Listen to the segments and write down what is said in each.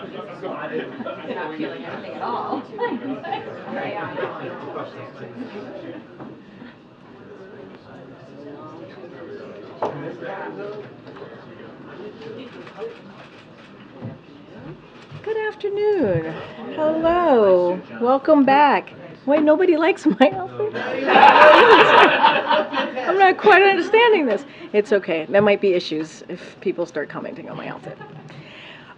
Not feeling anything at all. Good afternoon. Hello. Welcome back. Wait, nobody likes my outfit? I'm not quite understanding this. It's okay. There might be issues if people start commenting on my outfit.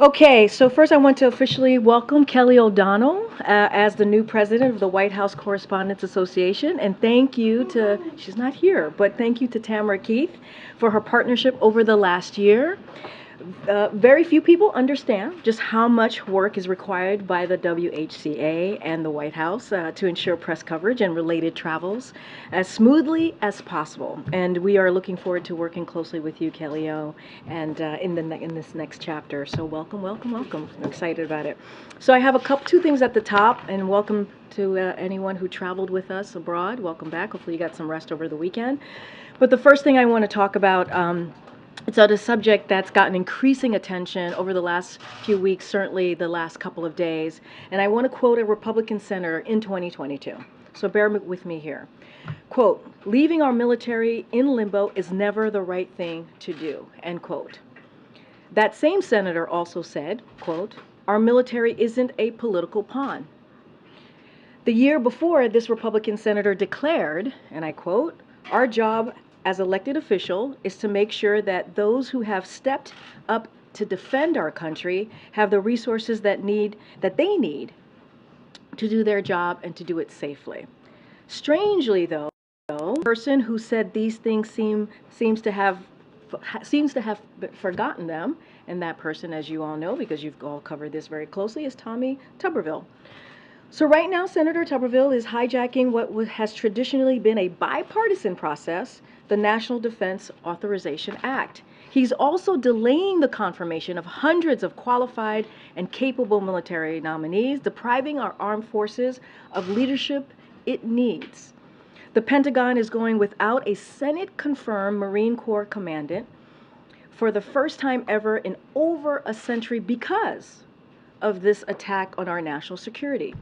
Okay, so first I want to officially welcome Kelly O'Donnell as the new president of the White House Correspondents Association, and thank you to, she's not here, but thank you to Tamara Keith for her partnership over the last year. Very few people understand just how much work is required by the WHCA and the White House to ensure press coverage and related travels as smoothly as possible. And we are looking forward to working closely with you, Kelly O, and in this next chapter. So welcome, welcome, welcome. I'm excited about it. So I have two things at the top, and welcome to anyone who traveled with us abroad. Welcome back. Hopefully you got some rest over the weekend. But the first thing I want to talk about it's on a subject that's gotten increasing attention over the last few weeks, certainly the last couple of days. And I want to quote a Republican senator in 2022. So bear with me here. Quote, "Leaving our military in limbo is never the right thing to do," end quote. That same senator also said, quote, "Our military isn't a political pawn." The year before, this Republican senator declared, and I quote, "Our job as elected official is to make sure that those who have stepped up to defend our country have the resources that they need to do their job and to do it safely." Strangely, though, the person who said these things seems to have forgotten them, and that person, as you all know, because you've all covered this very closely, is Tommy Tuberville. So right now, Senator Tuberville is hijacking what has traditionally been a bipartisan process, the National Defense Authorization Act. He's also delaying the confirmation of hundreds of qualified and capable military nominees, depriving our armed forces of leadership it needs. The Pentagon is going without a Senate-confirmed Marine Corps commandant for the first time ever in over a century because of this attack on our national security.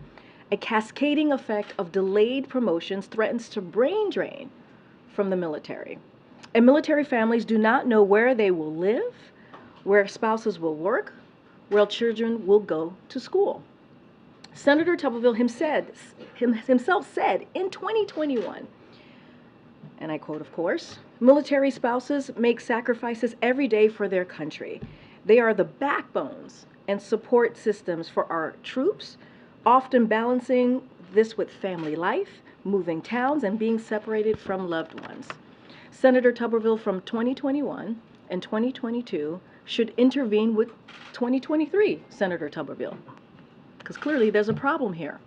A cascading effect of delayed promotions threatens to brain drain from the military. And military families do not know where they will live, where spouses will work, where children will go to school. Senator Tuberville himself said in 2021, and I quote, of course, "Military spouses make sacrifices every day for their country. They are the backbones and support systems for our troops, often balancing this with family life, moving towns, and being separated from loved ones." Senator Tuberville from 2021 and 2022 should intervene with 2023 Senator Tuberville, because clearly there's a problem here.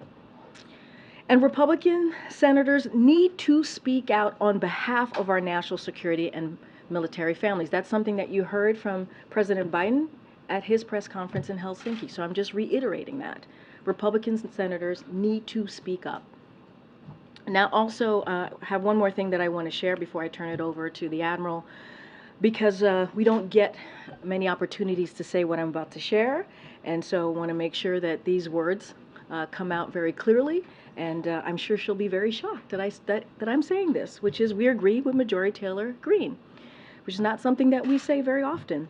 And Republican senators need to speak out on behalf of our national security and military families. That's something that you heard from President Biden at his press conference in Helsinki. So I'm just reiterating that. Republican senators need to speak up. Now, also, have one more thing that I want to share before I turn it over to the Admiral, because we don't get many opportunities to say what I'm about to share, and so I want to make sure that these words come out very clearly, and I'm sure she'll be very shocked that I'm saying this, which is we agree with Marjorie Taylor Greene, which is not something that we say very often.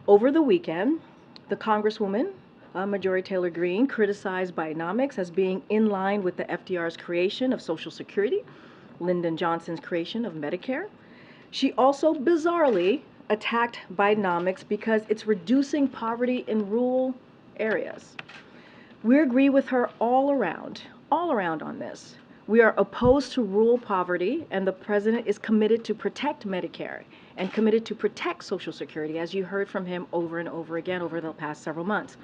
Over the weekend, the Congresswoman, Marjorie Taylor Greene, criticized Bidenomics as being in line with the FDR's creation of Social Security, Lyndon Johnson's creation of Medicare. She also bizarrely attacked Bidenomics because it's reducing poverty in rural areas. We agree with her all around on this. We are opposed to rural poverty, and the president is committed to protect Medicare and committed to protect Social Security, as you heard from him over and over again over the past several months.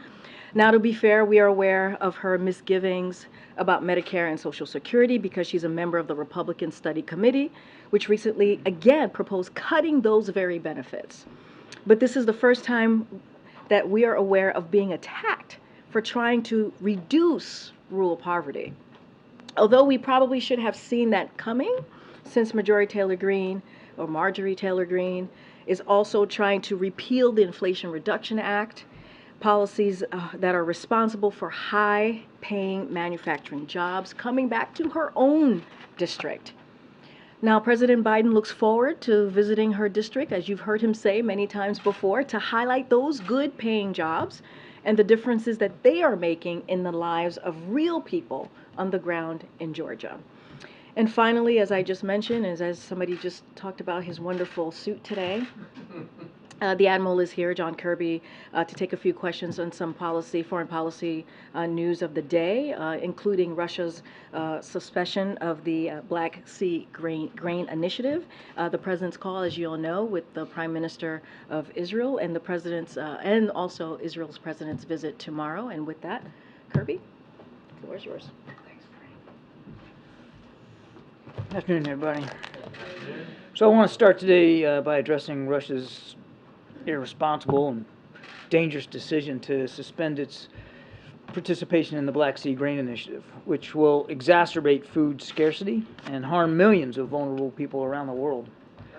Now, to be fair, we are aware of her misgivings about Medicare and Social Security because she's a member of the Republican Study Committee, which recently, again, proposed cutting those very benefits. But this is the first time that we are aware of being attacked for trying to reduce rural poverty. Although we probably should have seen that coming, since Marjorie Taylor Greene is also trying to repeal the Inflation Reduction Act, policies that are responsible for high-paying manufacturing jobs coming back to her own district. Now, President Biden looks forward to visiting her district, as you've heard him say many times before, to highlight those good-paying jobs and the differences that they are making in the lives of real people on the ground in Georgia. And finally, as I just mentioned, as somebody just talked about his wonderful suit today, the Admiral is here, John Kirby, to take a few questions on some foreign policy news of the day, including Russia's suspension of the Black Sea Grain Initiative, the President's call, as you all know, with the Prime Minister of Israel, and the President's, and also Israel's President's visit tomorrow. And with that, Kirby, the floor is yours. Thanks, Frank. Good afternoon, everybody. So I want to start today by addressing Russia's irresponsible and dangerous decision to suspend its participation in the Black Sea Grain Initiative, which will exacerbate food scarcity and harm millions of vulnerable people around the world.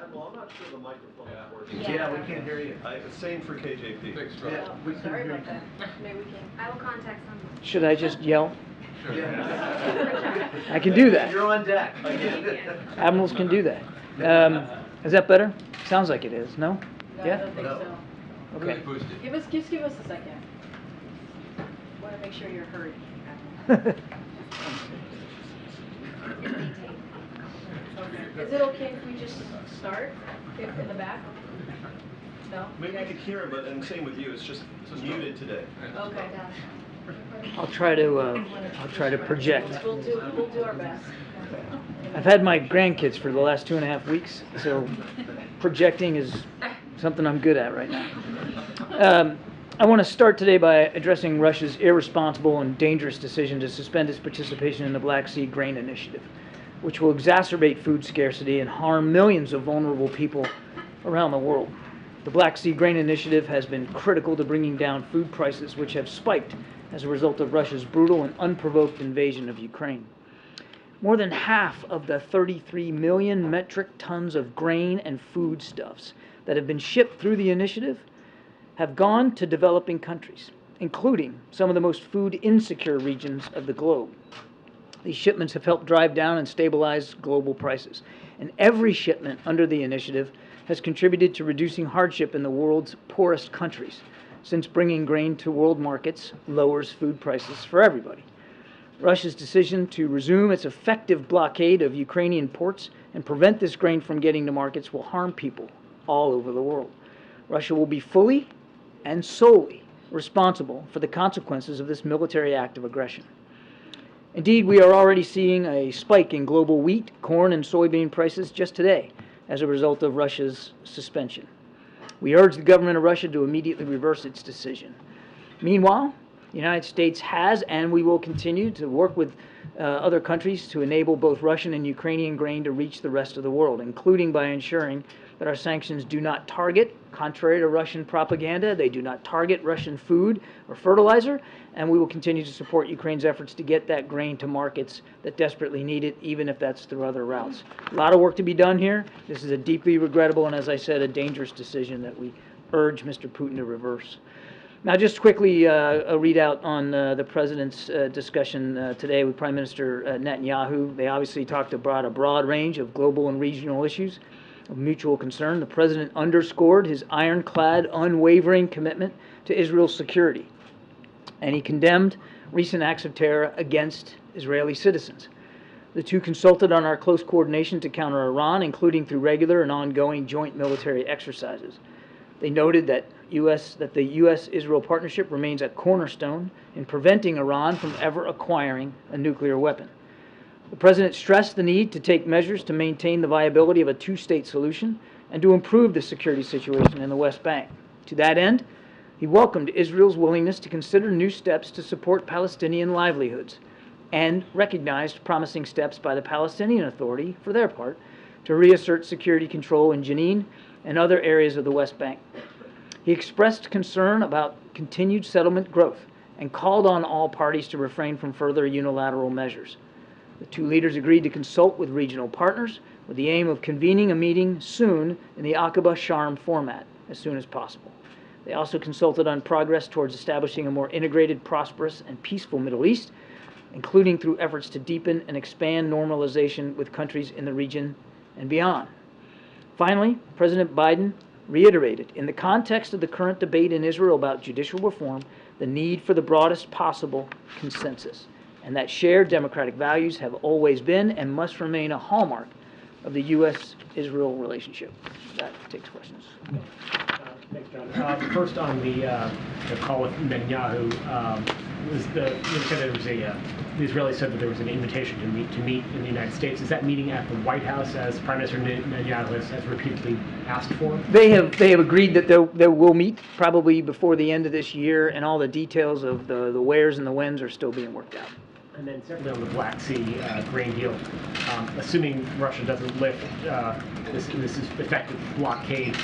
Admiral, I'm not sure the microphone is working. Yeah, we can't hear you. Same for KJP. Yeah, we can Sorry hear about that. Maybe we can. I will contact someone. Should I just yell? you. I can do that. You're on deck. Admirals can do that. Is that better? Sounds like it is. No? No, Yeah? I don't think No. so. Okay. Just give us a second. Want to make sure you're heard, Admiral. Is it okay if we just start in the back? No? Maybe we could hear him, but and same with you. It's just muted today. Okay. I'll try to project. We'll do our best. I've had my grandkids for the last 2.5 weeks, so projecting is something I'm good at right now. I want to start today by addressing Russia's irresponsible and dangerous decision to suspend its participation in the Black Sea Grain Initiative, which will exacerbate food scarcity and harm millions of vulnerable people around the world. The Black Sea Grain Initiative has been critical to bringing down food prices, which have spiked as a result of Russia's brutal and unprovoked invasion of Ukraine. More than half of the 33 million metric tons of grain and foodstuffs that have been shipped through the initiative have gone to developing countries, including some of the most food insecure regions of the globe. These shipments have helped drive down and stabilize global prices, and every shipment under the initiative has contributed to reducing hardship in the world's poorest countries, since bringing grain to world markets lowers food prices for everybody. Russia's decision to resume its effective blockade of Ukrainian ports and prevent this grain from getting to markets will harm people all over the world. Russia will be fully and solely responsible for the consequences of this military act of aggression. Indeed, we are already seeing a spike in global wheat, corn, and soybean prices just today as a result of Russia's suspension. We urge the government of Russia to immediately reverse its decision. Meanwhile, the United States has and we will continue to work with other countries to enable both Russian and Ukrainian grain to reach the rest of the world, including by ensuring that our sanctions do not target, contrary to Russian propaganda, they do not target Russian food or fertilizer, and we will continue to support Ukraine's efforts to get that grain to markets that desperately need it, even if that's through other routes. A lot of work to be done here. This is a deeply regrettable and, as I said, a dangerous decision that we urge Mr. Putin to reverse. Now, just quickly, a readout on the President's discussion today with Prime Minister Netanyahu. They obviously talked about a broad range of global and regional issues of mutual concern. The President underscored his ironclad, unwavering commitment to Israel's security, and he condemned recent acts of terror against Israeli citizens. The two consulted on our close coordination to counter Iran, including through regular and ongoing joint military exercises. They noted that the U.S.-Israel partnership remains a cornerstone in preventing Iran from ever acquiring a nuclear weapon. The President stressed the need to take measures to maintain the viability of a two-state solution and to improve the security situation in the West Bank. To that end, he welcomed Israel's willingness to consider new steps to support Palestinian livelihoods and recognized promising steps by the Palestinian Authority, for their part, to reassert security control in Jenin and other areas of the West Bank. He expressed concern about continued settlement growth and called on all parties to refrain from further unilateral measures. The two leaders agreed to consult with regional partners with the aim of convening a meeting soon in the Aqaba Sharm format as soon as possible. They also consulted on progress towards establishing a more integrated, prosperous, and peaceful Middle East, including through efforts to deepen and expand normalization with countries in the region and beyond. Finally, President Biden reiterated, in the context of the current debate in Israel about judicial reform, the need for the broadest possible consensus, and that shared democratic values have always been and must remain a hallmark of the U.S.-Israel relationship. That takes questions. Thanks, John. First, on the call with Netanyahu, the Israelis said that there was an invitation to meet in the United States. Is that meeting at the White House, as Prime Minister Netanyahu has repeatedly asked for? They have agreed that they will meet probably before the end of this year, and all the details of the wheres and the whens are still being worked out. And then separately on the Black Sea grain deal, assuming Russia doesn't lift this effective blockade,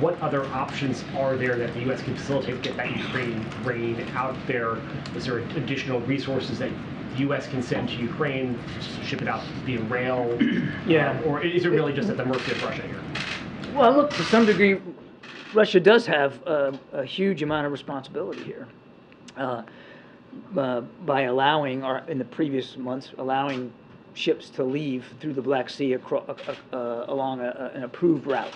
what other options are there that the U.S. can facilitate to get that Ukrainian grain out there? Is there additional resources that the U.S. can send to Ukraine, ship it out via rail? Yeah. Or is it really just at the mercy of Russia here? Well, look, to some degree, Russia does have a huge amount of responsibility here. By allowing, or in the previous months, allowing ships to leave through the Black Sea along an approved route.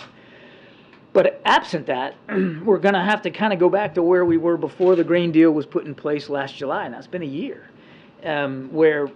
But absent that, we're going to have to kind of go back to where we were before the grain deal was put in place last July, and that's been a year, where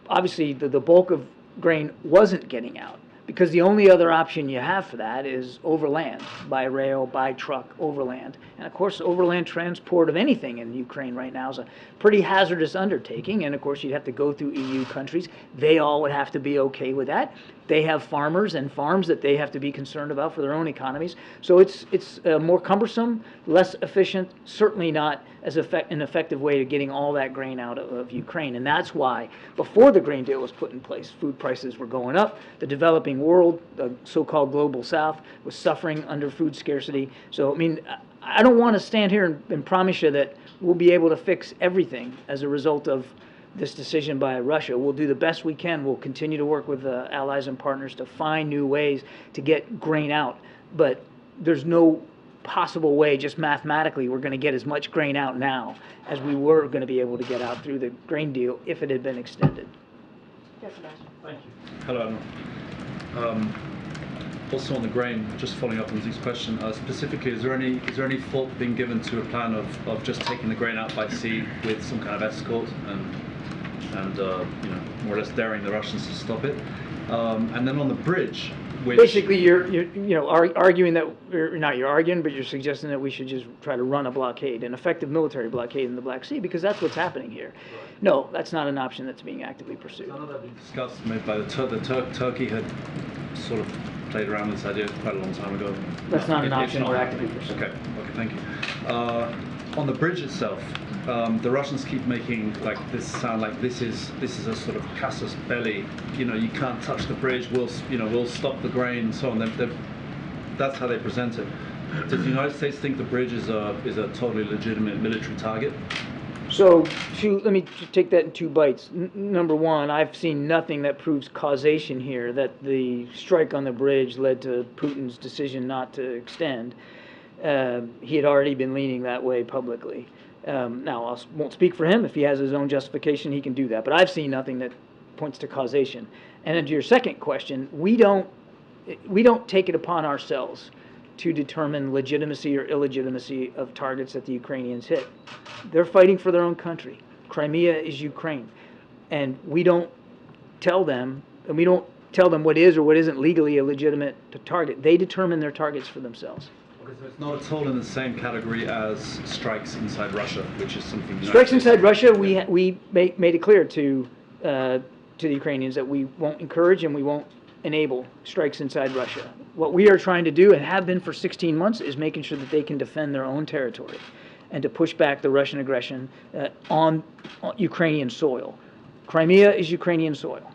obviously the bulk of grain wasn't getting out, because the only other option you have for that is overland, by rail, by truck, overland. And of course, overland transport of anything in Ukraine right now is a pretty hazardous undertaking, and of course you'd have to go through EU countries. They all would have to be okay with that. They have farmers and farms that they have to be concerned about for their own economies. So it's more cumbersome, less efficient, certainly not as an effective way to getting all that grain out of Ukraine. And that's why before the grain deal was put in place, food prices were going up. The developing world, the so-called global south, was suffering under food scarcity. So, I mean, I don't want to stand here and promise you that we'll be able to fix everything as a result of this decision by Russia. We'll do the best we can. We'll continue to work with allies and partners to find new ways to get grain out. But there's no possible way, just mathematically, we're going to get as much grain out now as we were going to be able to get out through the grain deal if it had been extended. Yes, Sebastian. Thank you. Hello, Admiral. Also on the grain, just following up on Zeke's question, specifically, is there any thought being given to a plan of just taking the grain out by sea with some kind of escort and more or less daring the Russians to stop it? And then on the bridge, which basically you're arguing that, you're arguing, but you're suggesting that we should just try to run a blockade, an effective military blockade in the Black Sea, because that's what's happening here. Right. No, that's not an option that's being actively pursued. I know that being discussed, made by Turkey had sort of played around with this idea quite a long time ago. That's not an option we're actively pursuing. Okay, thank you. On the bridge itself, the Russians keep making this sound like this is a sort of casus belli. You can't touch the bridge. We'll stop the grain and so on. That's how they present it. Does the United States think the bridge is a totally legitimate military target? So let me take that in two bites. Number one, I've seen nothing that proves causation here, that the strike on the bridge led to Putin's decision not to extend. He had already been leaning that way publicly. Now, I won't speak for him. If he has his own justification, he can do that. But I've seen nothing that points to causation. And then to your second question, we don't take it upon ourselves to determine legitimacy or illegitimacy of targets that the Ukrainians hit. They're fighting for their own country. Crimea is Ukraine. And we don't tell them what is or what isn't legally a legitimate target. They determine their targets for themselves. Okay, so it's not at all in the same category as strikes inside Russia, which is something... Strikes inside Russia, we made it clear to the Ukrainians that we won't encourage and we won't enable strikes inside Russia. What we are trying to do, and have been for 16 months, is making sure that they can defend their own territory and to push back the Russian aggression on Ukrainian soil. Crimea is Ukrainian soil.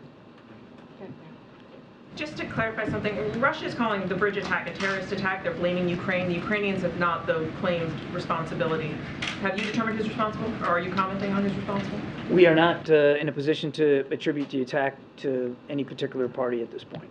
Just to clarify something, Russia is calling the bridge attack a terrorist attack. They're blaming Ukraine. The Ukrainians have not, though, claimed responsibility. Have you determined who's responsible, or are you commenting on who's responsible? We are not in a position to attribute the attack to any particular party at this point.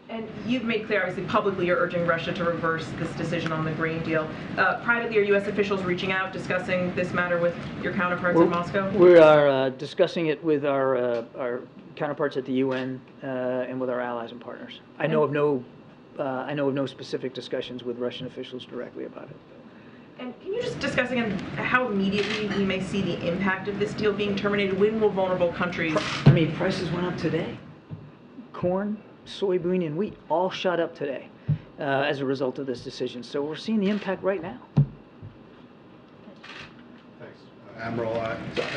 And you've made clear, obviously, publicly you're urging Russia to reverse this decision on the grain deal. Privately, are U.S. officials reaching out, discussing this matter with your counterparts in Moscow? We are discussing it with our counterparts at the UN and with our allies and partners. I know of no specific discussions with Russian officials directly about it. And can you just discuss again how immediately we may see the impact of this deal being terminated? When will vulnerable countries? I mean, prices went up today. Corn, soybean, and wheat all shot up today as a result of this decision. So we're seeing the impact right now. Thanks. Admiral,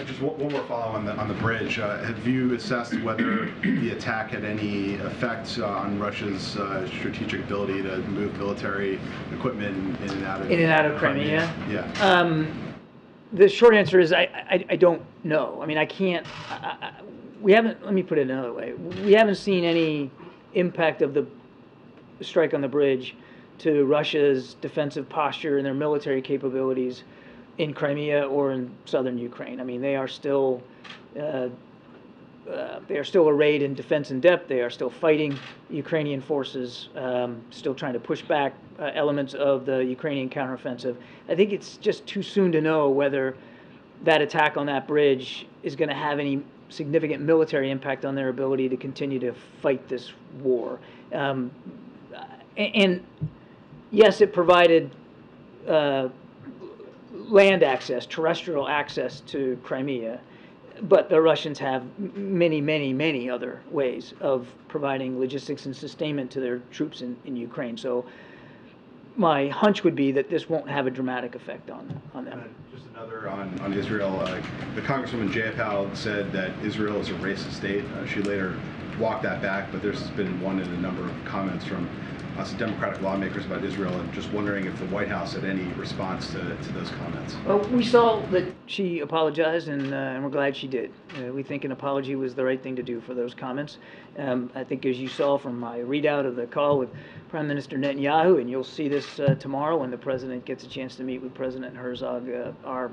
just one more follow on the bridge. Have you assessed whether the attack had any effect on Russia's strategic ability to move military equipment in and out of Crimea? Yeah. The short answer is I don't know. I mean, I can't. We haven't. Let me put it another way. We haven't seen any impact of the strike on the bridge to Russia's defensive posture and their military capabilities in Crimea or in southern Ukraine. I mean, they are still arrayed in defense in depth. They are still fighting Ukrainian forces, still trying to push back elements of the Ukrainian counteroffensive. I think it's just too soon to know whether that attack on that bridge is going to have any significant military impact on their ability to continue to fight this war. And yes, it provided land access, terrestrial access to Crimea, but the Russians have many other ways of providing logistics and sustainment to their troops in Ukraine. So my hunch would be that this won't have a dramatic effect on them. Just another on Israel. The Congresswoman Jayapal said that Israel is a racist state. She later walked that back, but there's been one in a number of comments from some Democratic lawmakers about Israel, and just wondering if the White House had any response to those comments. Well, we saw that she apologized, and we're glad she did. We think an apology was the right thing to do for those comments. I think, as you saw from my readout of the call with Prime Minister Netanyahu, and you'll see this tomorrow when the President gets a chance to meet with President Herzog, our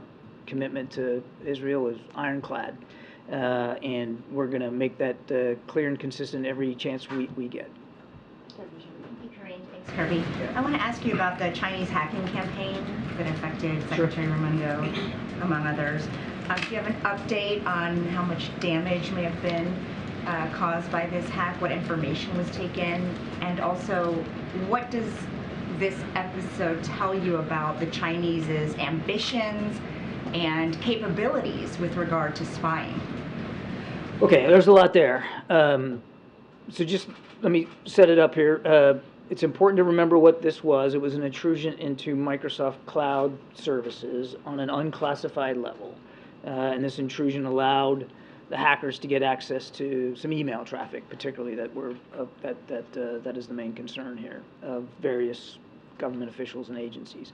commitment to Israel is ironclad, and we're going to make that clear and consistent every chance we get. Karine, thanks, Kirby. I want to ask you about the Chinese hacking campaign that affected Secretary Raimondo, among others. Do you have an update on how much damage may have been caused by this hack, what information was taken, and also what does this episode tell you about the Chinese's ambitions and capabilities with regard to spying? Okay, there's a lot there. So just let me set it up here. It's important to remember what this was. It was an intrusion into Microsoft Cloud services on an unclassified level. And this intrusion allowed the hackers to get access to some email traffic, particularly that is the main concern here of various government officials and agencies.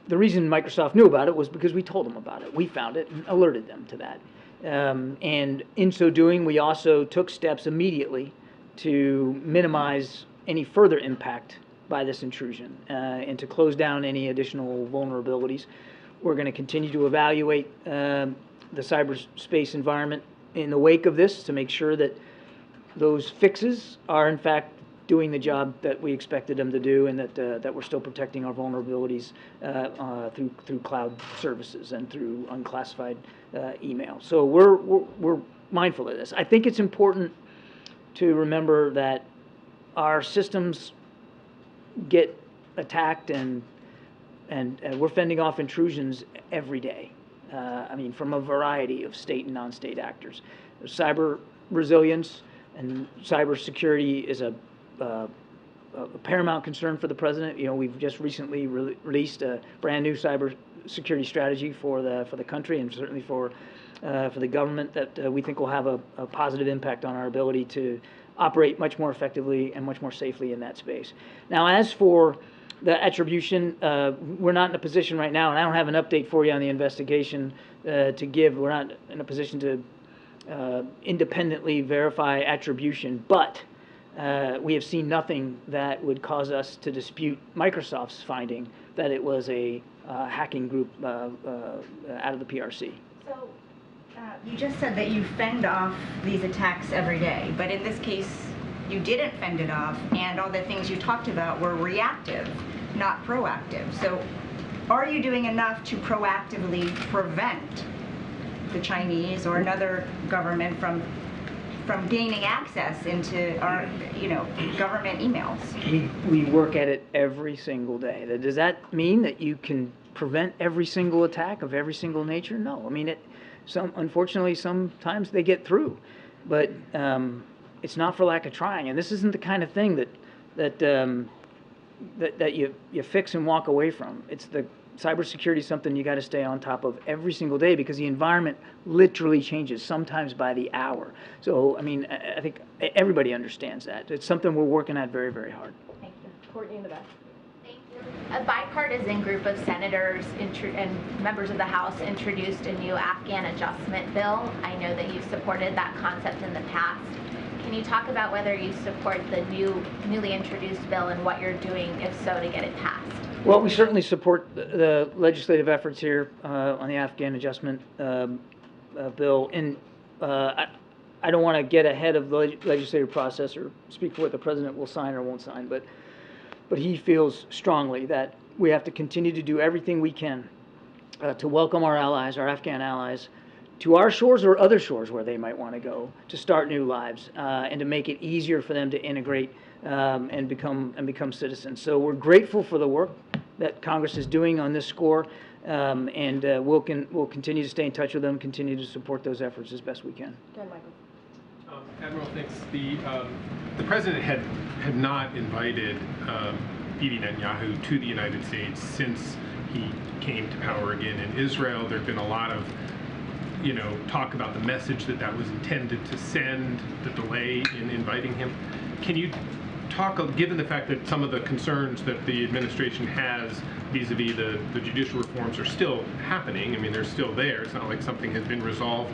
The reason Microsoft knew about it was because we told them about it. We found it and alerted them to that. And in so doing, we also took steps immediately to minimize any further impact by this intrusion and to close down any additional vulnerabilities. We're going to continue to evaluate the cyberspace environment in the wake of this to make sure that those fixes are in fact doing the job that we expected them to do, and that we're still protecting our vulnerabilities through cloud services and through unclassified email. So we're mindful of this. I think it's important to remember that our systems get attacked and we're fending off intrusions every day. I mean, from a variety of state and non-state actors. Cyber resilience and cyber security is a paramount concern for the president. You know, we've just recently released a brand new cyber security strategy for the country, and certainly for the government, that we think will have a positive impact on our ability to operate much more effectively and much more safely in that space. Now, as for the attribution, we're not in a position right now, and I don't have an update for you on the investigation to give. We're not in a position to independently verify attribution, but we have seen nothing that would cause us to dispute Microsoft's finding that it was a hacking group out of the PRC. So you just said that you fend off these attacks every day, but in this case, you didn't fend it off, and all the things you talked about were reactive, not proactive. So are you doing enough to proactively prevent the Chinese or another government from gaining access into our, government emails? We work at it every single day. Does that mean that you can prevent every single attack of every single nature? No. I mean, unfortunately, sometimes they get through, but it's not for lack of trying. And this isn't the kind of thing that you fix and walk away from. It's the cybersecurity is something you got to stay on top of every single day because the environment literally changes, sometimes by the hour. So, I mean, I think everybody understands that. It's something we're working at very, very hard. Thank you. Courtney in the back. Thank you. A bipartisan group of senators and members of the House introduced a new Afghan adjustment bill. I know that you've supported that concept in the past. Can you talk about whether you support the newly introduced bill and what you're doing, if so, to get it passed? Well, we certainly support the legislative efforts here on the Afghan adjustment bill. And I don't want to get ahead of the legislative process or speak for what the president will sign or won't sign, but he feels strongly that we have to continue to do everything we can to welcome our allies, our Afghan allies, to our shores or other shores where they might want to go to start new lives and to make it easier for them to integrate and become citizens. So we're grateful for the work that Congress is doing on this score, and we'll continue to stay in touch with them, continue to support those efforts as best we can. Go ahead, Michael. Admiral, thanks. The president had not invited Bibi Netanyahu to the United States since he came to power again in Israel. There have been a lot of talk about the message that was intended to send, the delay in inviting him. Can you talk, given the fact that some of the concerns that the administration has vis-a-vis the judicial reforms are still happening, I mean, they're still there, it's not like something has been resolved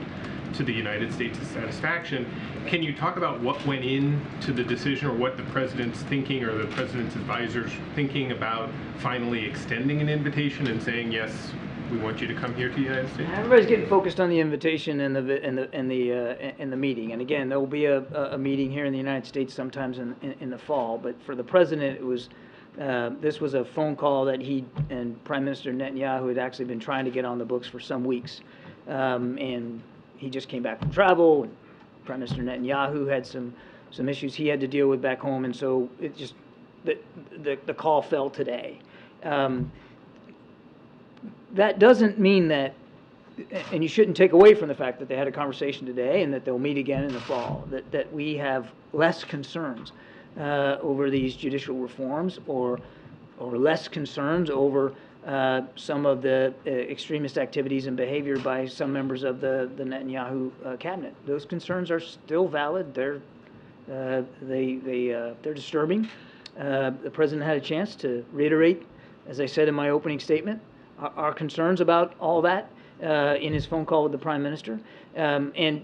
to the United States' satisfaction. Can you talk about what went into the decision or what the president's thinking or the president's advisors thinking about finally extending an invitation and saying, yes, we want you to come here to the United States? Everybody's getting focused on the invitation and the meeting. And again, there will be a meeting here in the United States sometimes in the fall. But for the president, it was this was a phone call that he and Prime Minister Netanyahu had actually been trying to get on the books for some weeks, and he just came back from travel. And Prime Minister Netanyahu had some issues he had to deal with back home, and so it just the call fell today. That doesn't mean that, and you shouldn't take away from the fact that they had a conversation today and that they'll meet again in the fall, that we have less concerns over these judicial reforms or less concerns over some of the extremist activities and behavior by some members of the Netanyahu cabinet. Those concerns are still valid. They're disturbing. The president had a chance to reiterate, as I said in my opening statement, our concerns about all that in his phone call with the Prime Minister. And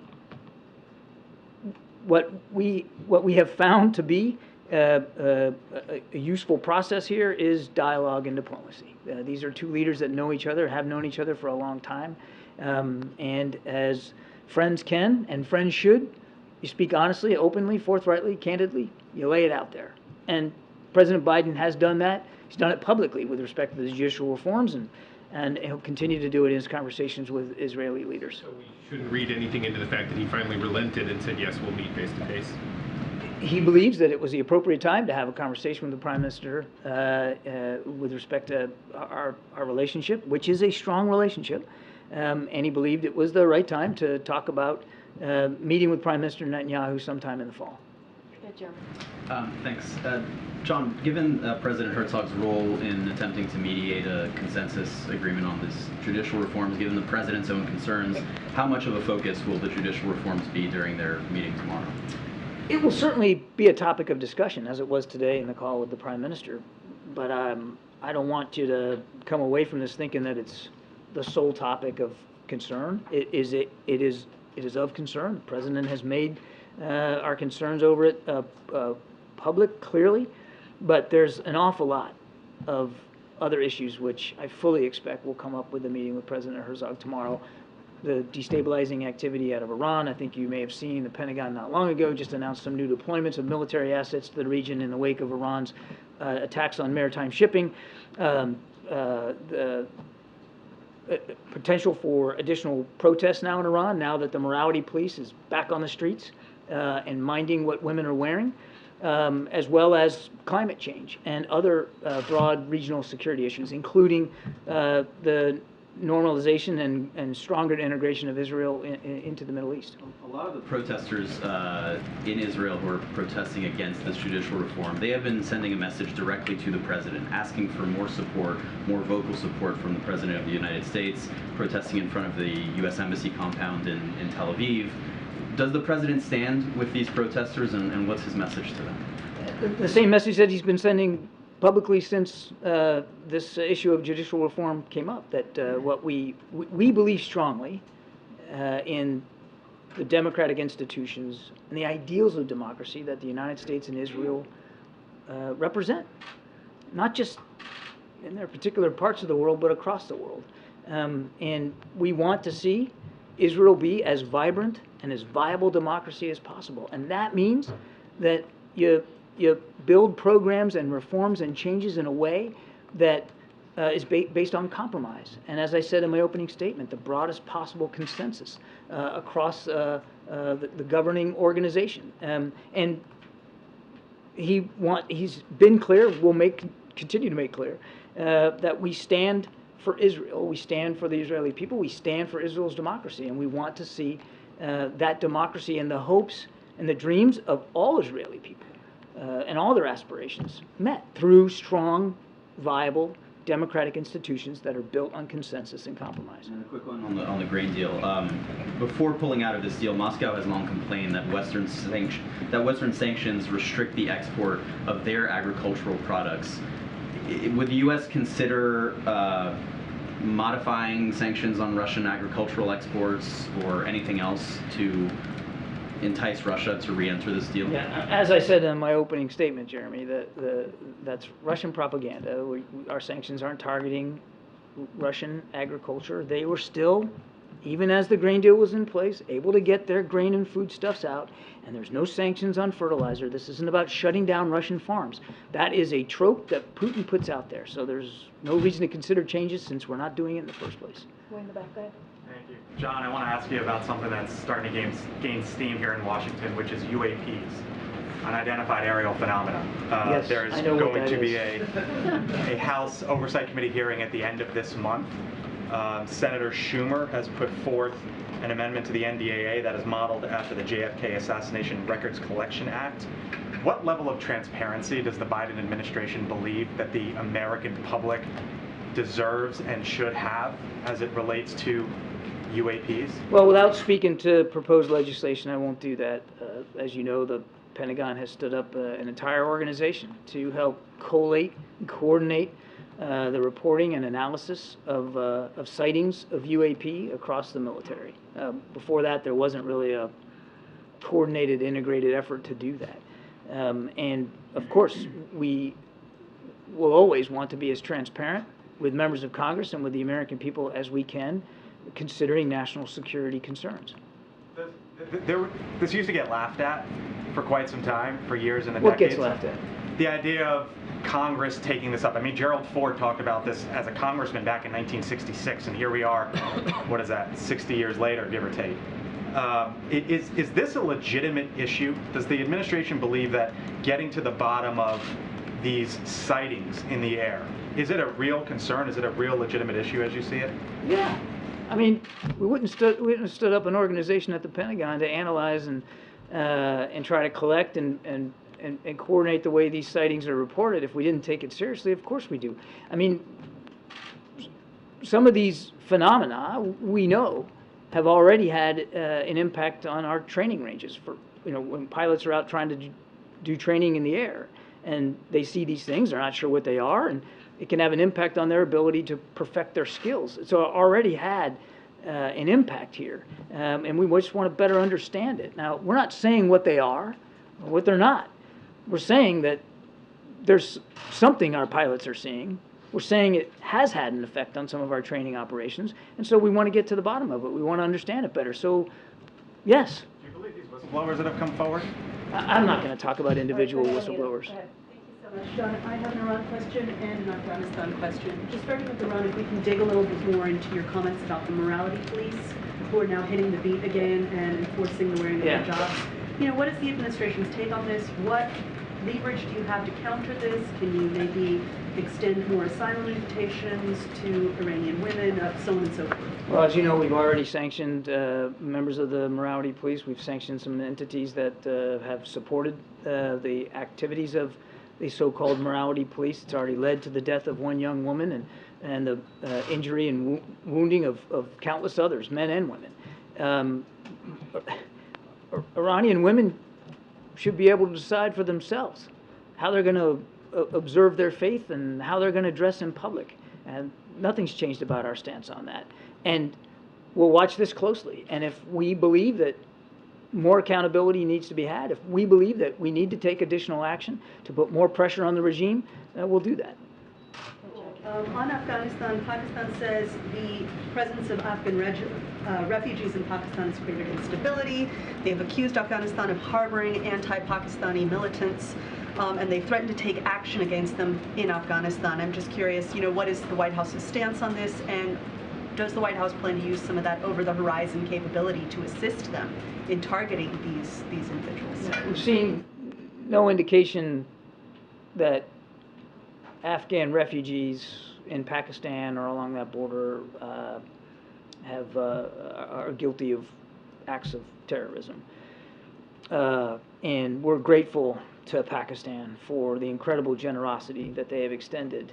what we have found to be a useful process here is dialogue and diplomacy. These are two leaders that know each other, have known each other for a long time. And as friends can and friends should, you speak honestly, openly, forthrightly, candidly, you lay it out there. And President Biden has done that. He's done it publicly with respect to the judicial reforms, and he'll continue to do it in his conversations with Israeli leaders. So we shouldn't read anything into the fact that he finally relented and said, yes, we'll meet face to face? He believes that it was the appropriate time to have a conversation with the Prime Minister with respect to our relationship, which is a strong relationship, and he believed it was the right time to talk about meeting with Prime Minister Netanyahu sometime in the fall. Good, Jeremy. Thanks. John, given President Herzog's role in attempting to mediate a consensus agreement on this judicial reforms, given the president's own concerns, how much of a focus will the judicial reforms be during their meeting tomorrow? It will certainly be a topic of discussion, as it was today in the call with the Prime Minister. But I don't want you to come away from this thinking that it's the sole topic of concern. It is of concern. The President has made our concerns over it public, clearly. But there's an awful lot of other issues which I fully expect will come up with the meeting with President Herzog tomorrow, the destabilizing activity out of Iran. I think you may have seen the Pentagon not long ago just announced some new deployments of military assets to the region in the wake of Iran's attacks on maritime shipping. The potential for additional protests now in Iran, now that the morality police is back on the streets and minding what women are wearing, as well as climate change and other broad regional security issues, including the normalization and stronger integration of Israel into the Middle East. A lot of the protesters in Israel who are protesting against this judicial reform, they have been sending a message directly to the president, asking for more support, more vocal support from the president of the United States, protesting in front of the U.S. Embassy compound in Tel Aviv. Does the president stand with these protesters, and what's his message to them? The same message that he's been sending publicly since this issue of judicial reform came up, that what we believe strongly in the democratic institutions and the ideals of democracy that the United States and Israel represent, not just in their particular parts of the world, but across the world. And we want to see Israel be as vibrant and as viable democracy as possible. And that means that you build programs and reforms and changes in a way that is based on compromise. And as I said in my opening statement, the broadest possible consensus across the governing organization. And he's been clear, will continue to make clear, that we stand for Israel, we stand for the Israeli people, we stand for Israel's democracy, and we want to see that democracy and the hopes and the dreams of all Israeli people and all their aspirations met through strong, viable, democratic institutions that are built on consensus and compromise. And a quick one on the grain deal. Before pulling out of this deal, Moscow has long complained that Western sanctions restrict the export of their agricultural products. Would the U.S. consider modifying sanctions on Russian agricultural exports or anything else to entice Russia to re-enter this deal? Yeah, as I said in my opening statement, Jeremy, that's Russian propaganda. Our sanctions aren't targeting Russian agriculture. They were still, even as the grain deal was in place, able to get their grain and foodstuffs out, and there's no sanctions on fertilizer. This isn't about shutting down Russian farms. That is a trope that Putin puts out there, so there's no reason to consider changes since we're not doing it in the first place. Way in the back there. Thank you. John, I want to ask you about something that's starting to gain steam here in Washington, which is UAPs, unidentified aerial phenomena. Yes, there is I know what going that to be is. a House Oversight Committee hearing at the end of this month. Senator Schumer has put forth an amendment to the NDAA that is modeled after the JFK Assassination Records Collection Act. What level of transparency does the Biden administration believe that the American public deserves and should have as it relates to UAPs? Well, without speaking to proposed legislation, I won't do that. As you know, the Pentagon has stood up an entire organization to help collate and coordinate the reporting and analysis of sightings of UAP across the military. Before that, there wasn't really a coordinated, integrated effort to do that. And of course, we will always want to be as transparent with members of Congress and with the American people as we can, considering national security concerns. This used to get laughed at for quite some time, for years and What decades. gets laughed at? The idea of Congress taking this up. I mean, Gerald Ford talked about this as a congressman back in 1966, and here we are, what is that, 60 years later, give or take. Is this a legitimate issue? Does the administration believe that getting to the bottom of these sightings in the air, is it a real concern? Is it a real legitimate issue as you see it? Yeah. I mean, we wouldn't have stood up an organization at the Pentagon to analyze and try to collect and coordinate the way these sightings are reported if we didn't take it seriously. Of course we do. I mean, some of these phenomena we know have already had an impact on our training ranges. For when pilots are out trying to do training in the air and they see these things, they're not sure what they are, and it can have an impact on their ability to perfect their skills. So it already had an impact here, and we just want to better understand it. Now, we're not saying what they are or what they're not. We're saying that there's something our pilots are seeing We're saying it has had an effect on some of our training operations, and so we want to get to the bottom of it. We want to understand it better. So, yes. Do you believe these whistleblowers that have come forward? I'm not going to talk about individual whistleblowers. Thank you so much, John. I have an Iran question and an Afghanistan question. Just starting with Iran, if we can dig a little bit more into your comments about the morality police who are now hitting the beat again and enforcing the wearing of hijabs. What is the administration's take on this? What leverage do you have to counter this? Can you maybe extend more asylum invitations to Iranian women, so on and so forth? Well, as you know, we've already sanctioned members of the morality police. We've sanctioned some entities that have supported the activities of the so-called morality police. It's already led to the death of one young woman and the injury and wounding of countless others, men and women. Iranian women should be able to decide for themselves how they're going to observe their faith and how they're going to dress in public. And nothing's changed about our stance on that. And we'll watch this closely. And if we believe that more accountability needs to be had, if we believe that we need to take additional action to put more pressure on the regime, we'll do that. On Afghanistan, Pakistan says the presence of Afghan refugees in Pakistan has created instability. They've accused Afghanistan of harboring anti-Pakistani militants, and they've threatened to take action against them in Afghanistan. I'm just curious, what is the White House's stance on this, and does the White House plan to use some of that over-the-horizon capability to assist them in targeting these individuals? We've seen no indication that Afghan refugees in Pakistan or along that border are guilty of acts of terrorism. And we're grateful to Pakistan for the incredible generosity that they have extended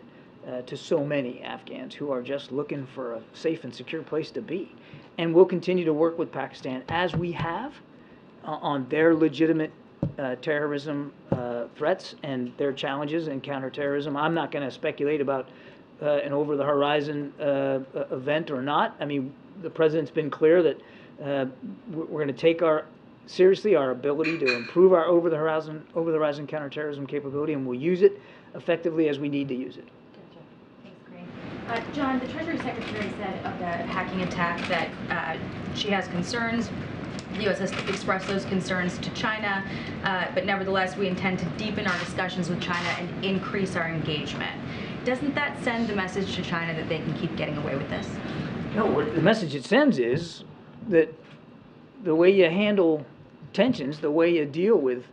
to so many Afghans who are just looking for a safe and secure place to be. And we'll continue to work with Pakistan as we have on their legitimate terrorism threats and their challenges in counterterrorism. I'm not going to speculate about an over-the-horizon event or not. I mean, the president's been clear that we're going to take seriously our ability to improve our over-the-horizon counterterrorism capability, and we'll use it effectively as we need to use it. Thanks, Karine. John, the Treasury Secretary said of the hacking attack that she has concerns. The U.S. has expressed those concerns to China, but nevertheless, we intend to deepen our discussions with China and increase our engagement. Doesn't that send the message to China that they can keep getting away with this? No, the message it sends is that the way you handle tensions, the way you deal with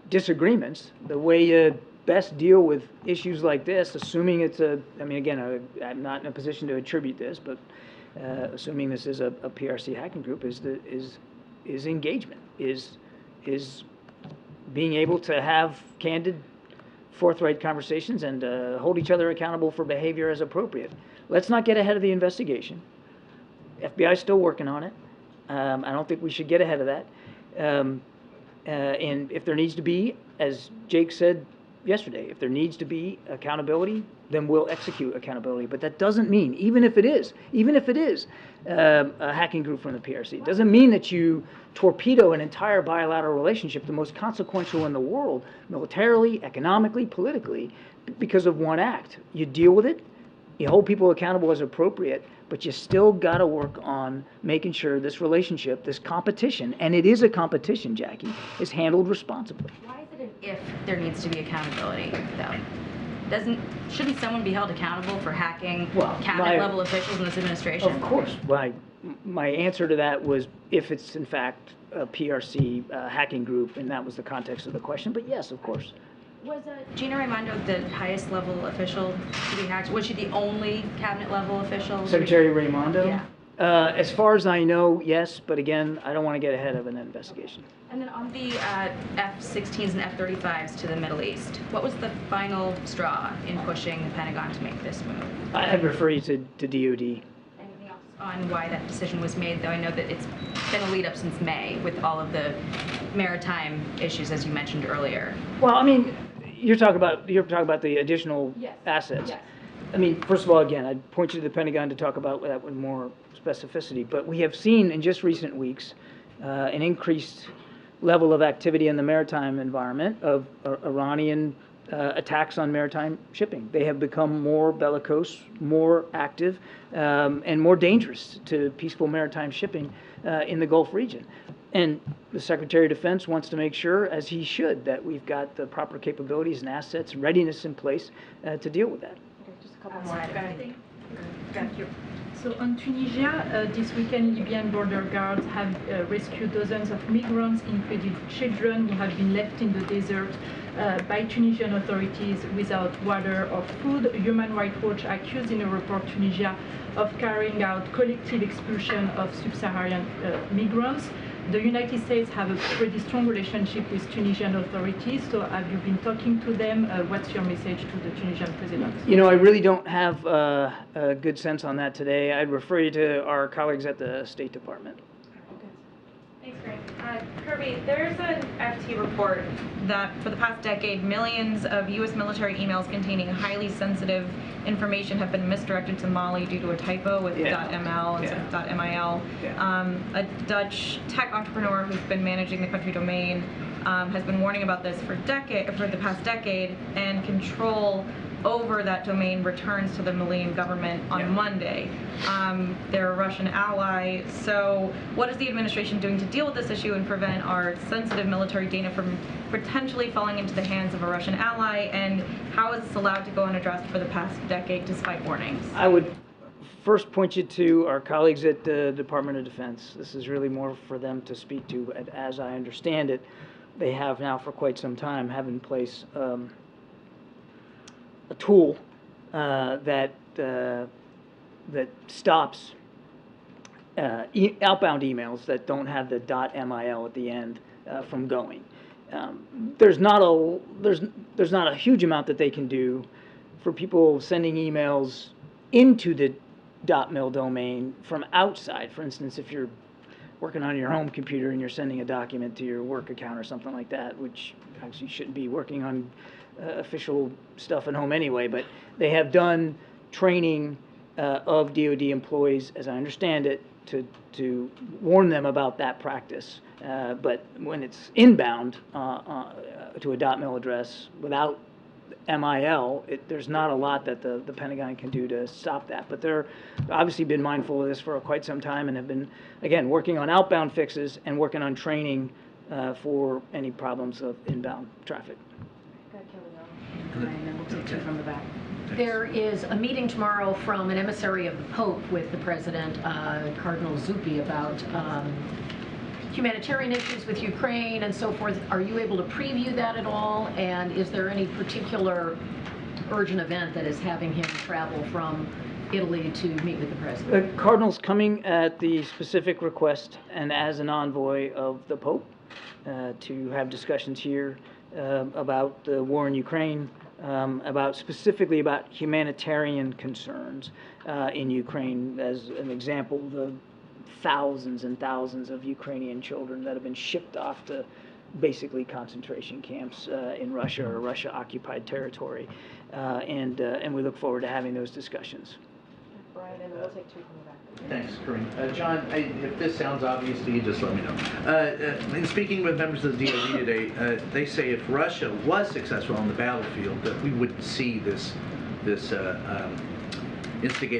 disagreements, the way you best deal with issues like this, assuming it's again, I'm not in a position to attribute this, but assuming this is a PRC hacking group, is engagement, is being able to have candid, forthright conversations and hold each other accountable for behavior as appropriate. Let's not get ahead of the investigation. FBI is still working on it. I don't think we should get ahead of that. And if there needs to be, as Jake said yesterday, if there needs to be accountability, then we'll execute accountability. But that doesn't mean, even if it is a hacking group from the PRC, it doesn't mean that you torpedo an entire bilateral relationship, the most consequential in the world, militarily, economically, politically, because of one act. You deal with it, you hold people accountable as appropriate, but you still got to work on making sure this relationship, this competition, and it is a competition, Jackie, is handled responsibly. Why is it an if there needs to be accountability, though? Shouldn't someone be held accountable for hacking cabinet-level officials in this administration? Of course. My answer to that was if it's, in fact, a PRC hacking group, and that was the context of the question. But yes, of course. Was Gina Raimondo the highest level official to be hacked? Was she the only cabinet level official? Secretary Raimondo? Yeah. As far as I know, yes, but again, I don't want to get ahead of an investigation. And then on the F-16s and F-35s to the Middle East, what was the final straw in pushing the Pentagon to make this move? I'd refer you to DOD. Anything else on why that decision was made, though? I know that it's been a lead up since May with all of the maritime issues, as you mentioned earlier. Well, I mean, you're talking about the additional assets. Yes. I mean, first of all, again, I'd point you to the Pentagon to talk about that with more specificity. But we have seen in just recent weeks an increased level of activity in the maritime environment of Iranian attacks on maritime shipping. They have become more bellicose, more active, and more dangerous to peaceful maritime shipping in the Gulf region. And the Secretary of Defense wants to make sure, as he should, that we've got the proper capabilities and assets and readiness in place to deal with that. Okay, just a couple more. Thank you. So on Tunisia, this weekend, Libyan border guards have rescued dozens of migrants, including children who have been left in the desert by Tunisian authorities without water or food. Human Rights Watch accused in a report Tunisia of carrying out collective expulsion of sub-Saharan migrants. The United States have a pretty strong relationship with Tunisian authorities, so have you been talking to them? What's your message to the Tunisian president? You know, I really don't have a good sense on that today. I'd refer you to our colleagues at the State Department. Thanks, Greg. Kirby, there's an FT report that for the past decade, millions of U.S. military emails containing highly sensitive information have been misdirected to Mali due to a typo with .ml instead of .mil. A Dutch tech entrepreneur who's been managing the country domain has been warning about this for the past decade, and control over that domain returns to the Malian government on Monday. They're a Russian ally, so what is the administration doing to deal with this issue and prevent our sensitive military data from potentially falling into the hands of a Russian ally, and how is this allowed to go unaddressed for the past decade despite warnings? I would first point you to our colleagues at the Department of Defense. This is really more for them to speak to, but as I understand it, they have now for quite some time have in place a tool that stops outbound emails that don't have the .mil at the end from going. There's not a huge amount that they can do for people sending emails into the .mil domain from outside. For instance, if you're working on your home computer and you're sending a document to your work account or something like that, which actually shouldn't be working on official stuff at home anyway, but they have done training of DoD employees, as I understand it, to warn them about that practice. But when it's inbound to a .mil address without MIL, there's not a lot that the Pentagon can do to stop that. But they're obviously been mindful of this for quite some time and have been, again, working on outbound fixes and working on training for any problems of inbound traffic. And then we'll take two from the back. There is a meeting tomorrow from an emissary of the Pope with the President, Cardinal Zuppi, about humanitarian issues with Ukraine and so forth. Are you able to preview that at all? And is there any particular urgent event that is having him travel from Italy to meet with the President? The Cardinal's coming at the specific request and as an envoy of the Pope to have discussions here about the war in Ukraine, specifically about humanitarian concerns in Ukraine. As an example, the thousands and thousands of Ukrainian children that have been shipped off to basically concentration camps in Russia or Russia-occupied territory, and we look forward to having those discussions. Brian, and we'll take two from the back. Thanks, Karine. John, if this sounds obvious to you, just let me know. In speaking with members of the DoD today, they say if Russia was successful on the battlefield, that we wouldn't see this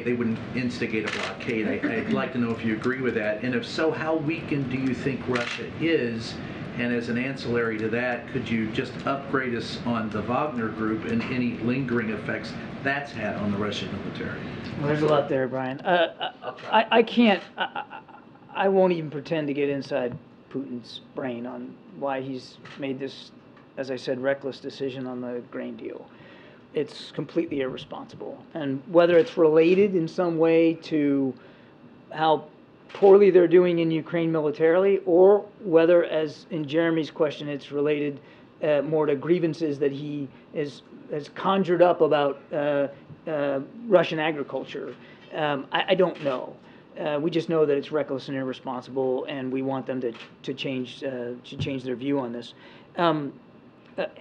they wouldn't instigate a blockade. I'd like to know if you agree with that, and if so, how weakened do you think Russia is? And as an ancillary to that, could you just upgrade us on the Wagner Group and any lingering effects that's had on the Russian military? Well, there's a lot there, Brian. I won't even pretend to get inside Putin's brain on why he's made this, as I said, reckless decision on the grain deal. It's completely irresponsible. And whether it's related in some way to how poorly they're doing in Ukraine militarily, or whether, as in Jeremy's question, it's related more to grievances that he has conjured up about Russian agriculture, I don't know. We just know that it's reckless and irresponsible, and we want them to change their view on this.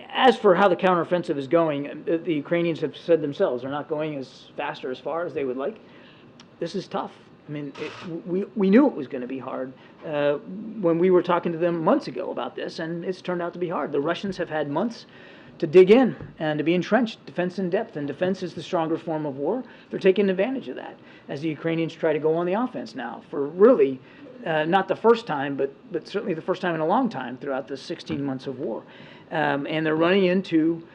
As for how the counteroffensive is going, the Ukrainians have said themselves they're not going as fast or as far as they would like. This is tough. I mean, we knew it was going to be hard when we were talking to them months ago about this, and it's turned out to be hard. The Russians have had months to dig in and to be entrenched, defense in depth, and defense is the stronger form of war. They're taking advantage of that as the Ukrainians try to go on the offense now for really not the first time, but certainly the first time in a long time throughout the 16 months of war. And they're running into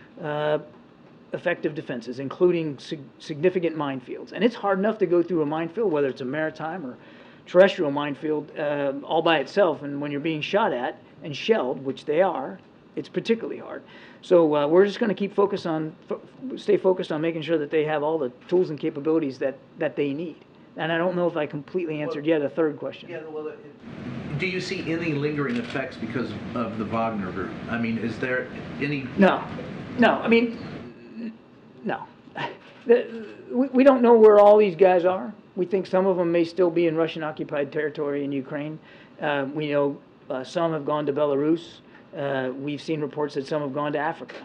effective defenses, including significant minefields. And it's hard enough to go through a minefield, whether it's a maritime or terrestrial minefield, all by itself. And when you're being shot at and shelled, which they are, it's particularly hard. So we're just going to keep stay focused on making sure that they have all the tools and capabilities that they need. And I don't know if I completely answered yet a third question. Yeah, well, do you see any lingering effects because of the Wagner group? I mean, is there any... No. I mean, no. We don't know where all these guys are. We think some of them may still be in Russian-occupied territory in Ukraine. We know some have gone to Belarus. We've seen reports that some have gone to Africa.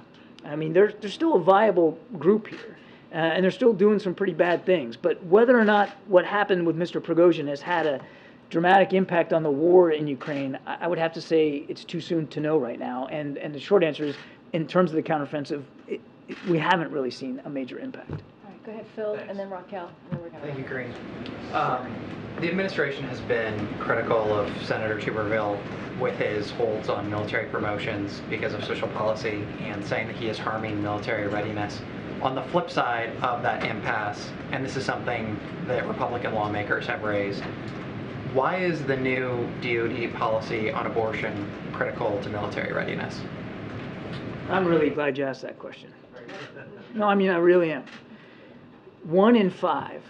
I mean, there's still a viable group here. And they're still doing some pretty bad things. But whether or not what happened with Mr. Prigozhin has had a dramatic impact on the war in Ukraine, I would have to say it's too soon to know right now. And the short answer is, in terms of the counteroffensive, we haven't really seen a major impact. All right, go ahead, Phil, and then Raquel. And then we're gonna... Thank you, Karine. The administration has been critical of Senator Tuberville with his holds on military promotions because of social policy and saying that he is harming military readiness. On the flip side of that impasse, and this is something that Republican lawmakers have raised, why is the new DoD policy on abortion critical to military readiness? I'm really glad you asked that question. No, I mean, I really am. 1 in 5